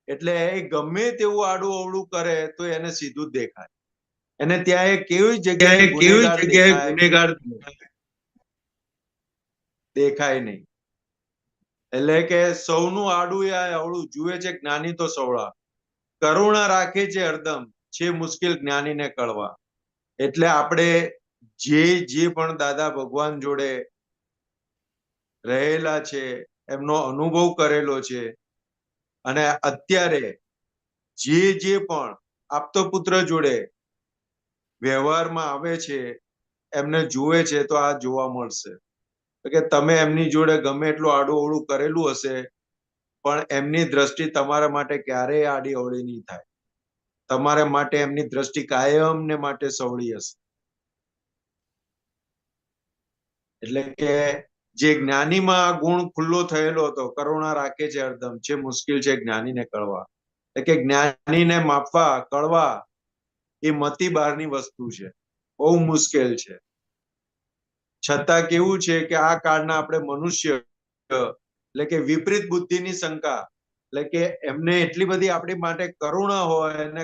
એટલે એ ગમે તેવું આડું અવળું કરે તો એને સીધું જ દેખાય. એને ત્યાં એ કેવી જગ્યાએ ગુનેગાર દેખાય નહીં. એટલે કે સૌનું આડું યા અવળું જુએ છે જ્ઞાની તો સવળા, કરુણા રાખે છે હરદમ, છે મુશ્કેલ જ્ઞાનીને કળવા. એટલે આપણે જે પણ દાદા ભગવાન જોડે રહેલા છે, એમનો અનુભવ કરેલો છે, અને અત્યારે જે પણ આપતો પુત્ર જોડે વ્યવહારમાં આવે છે, એમને જુએ છે, તો આ જોવા મળશે કે તમે એમની જોડે ગમે એટલું આડું અવળું કરેલું હશે, પણ એમની દ્રષ્ટિ તમારા માટે ક્યારેય આડી અવળી નહીં થાય. તમારા માટે એમની દ્રષ્ટિ કાયમ ને માટે સવળી હશે. એટલે કે જે જ્ઞાનીમાં ગુણ ખુલ્લો થયેલો હતો, કરુણા રાખે છે હરદમ, છે મુશ્કેલ છે જ્ઞાનીને કળવા. એટલે કે જ્ઞાનીને માપવા કળવા એ મતિ બહારની વસ્તુ છે, બહુ મુશ્કેલ છે. છતાં કેવું છે કે આ કાળના આપણે મનુષ્ય, એટલે કે વિપરીત બુદ્ધિની શંકા, એટલે કે એમને એટલી બધી આપણી માટે કરુણા હોય અને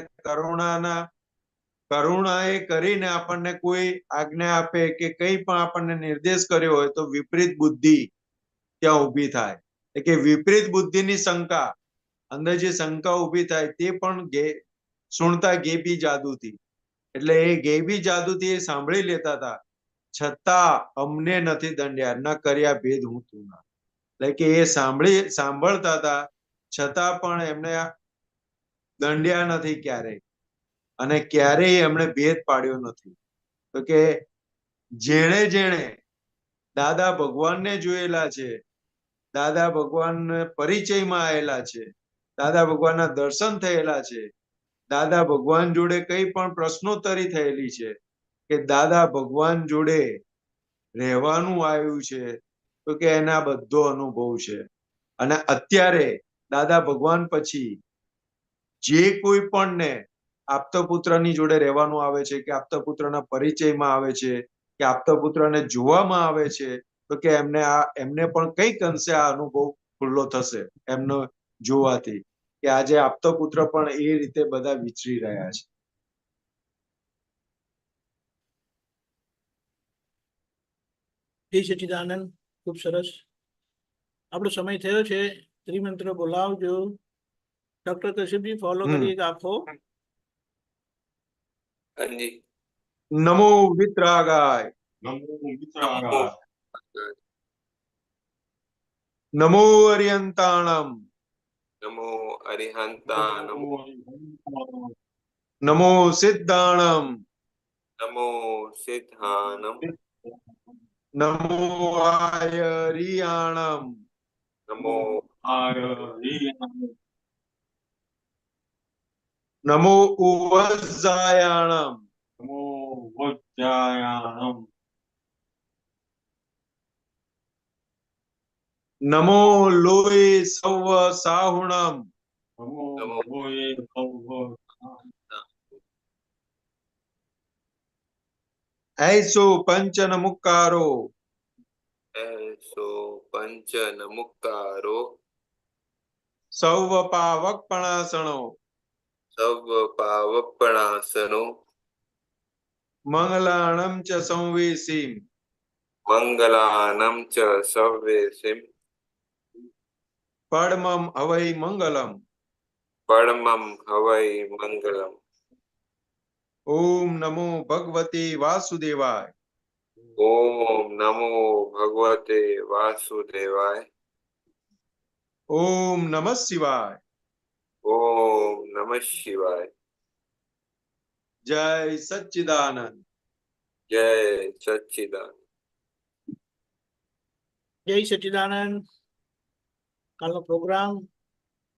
કરુણા એ કરીને આપણને કોઈ આજ્ઞા આપે કે કંઈ પણ આપણને નિર્દેશ કર્યો હોય તો વિપરીત બુદ્ધિ ત્યાં ઊભી થાય. એટલે કે વિપરીત બુદ્ધિની શંકા, અંદર જે શંકા ઊભી થાય તે પણ સુણતા ગેબી જાદુથી. એટલે એ ગેબી જાદુથી એ સાંભળી લેતા હતા, છતાં અમને નથી દંડ્યા, ન કર્યા ભેદ હું તું ના. એટલે કે એ સાંભળતા હતા, છતાં પણ એમને દંડ્યા નથી ક્યારેય, અને ક્યારેય એમણે ભેદ પાડ્યો નથી. તો કે જેણે દાદા ભગવાનને જોયેલા છે, દાદા ભગવાન પરિચયમાં આવેલા છે, દાદા ભગવાનના દર્શન થયેલા છે, દાદા ભગવાન જોડે કઈ પણ પ્રશ્નોત્તરી થયેલી છે, કે દાદા ભગવાન જોડે રહેવાનું આવ્યું છે, તો કે એના બધો અનુભવ છે. અને અત્યારે દાદા ભગવાન પછી જે કોઈ પણ ને આપતા પુત્રની જોડે રહેવાનું આવે છે, કે આપતા પુત્રના પરિચયમાં આવે છે, કે આપતા પુત્રને જોવામાં આવે છે, તો કે એમને પણ કઈક અંશે આ અનુભવ ખુલ્લો થશે એમનો જોવાથી, કે આજે આપતા પુત્ર પણ એ રીતે બધા વિચરી રહ્યા છે. જય સચિદાનંદ, ખૂબ સરસ. આપણો સમય થયો છે, ત્રિમંત્ર બોલાવજો. ડોક્ટર કશ્યપજી ફોલો કરીએ આખો. હાજી. નમો વિતરાગાય, નમો અરિયંતાણમ, નમો અરિહંતાણમ, નમો સિદ્ધાણમ, નમો સિદ્ધાનમ, નમો આયરિયાણમ, નમો નમો ઉવજ્જાયાણમ, નમો લોય સૌ સાહુણમ, ऐसो पंचन मुक्कारो, ऐसो पंचन मुक्कारो, सौव पावक पणासणो, સવ પાવપણાસનો, मंगलाणम च संवेशीम, મંગલાનમ ચ સવ્યેસિમ, परमम हवै मंगलम, પરમમ હવૈ મંગલમ. ओम नमो भगवते वासुदेवाय, ઓમ નમો ભગવતે વાસુદેવાય, ओम नमः शिवाय, ઓમ નમઃ શિવાય. जय सच्चिदानंद. જય સચ્ચિદાનંદ. જય સચિદાનંદ. કાલનો પ્રોગ્રામ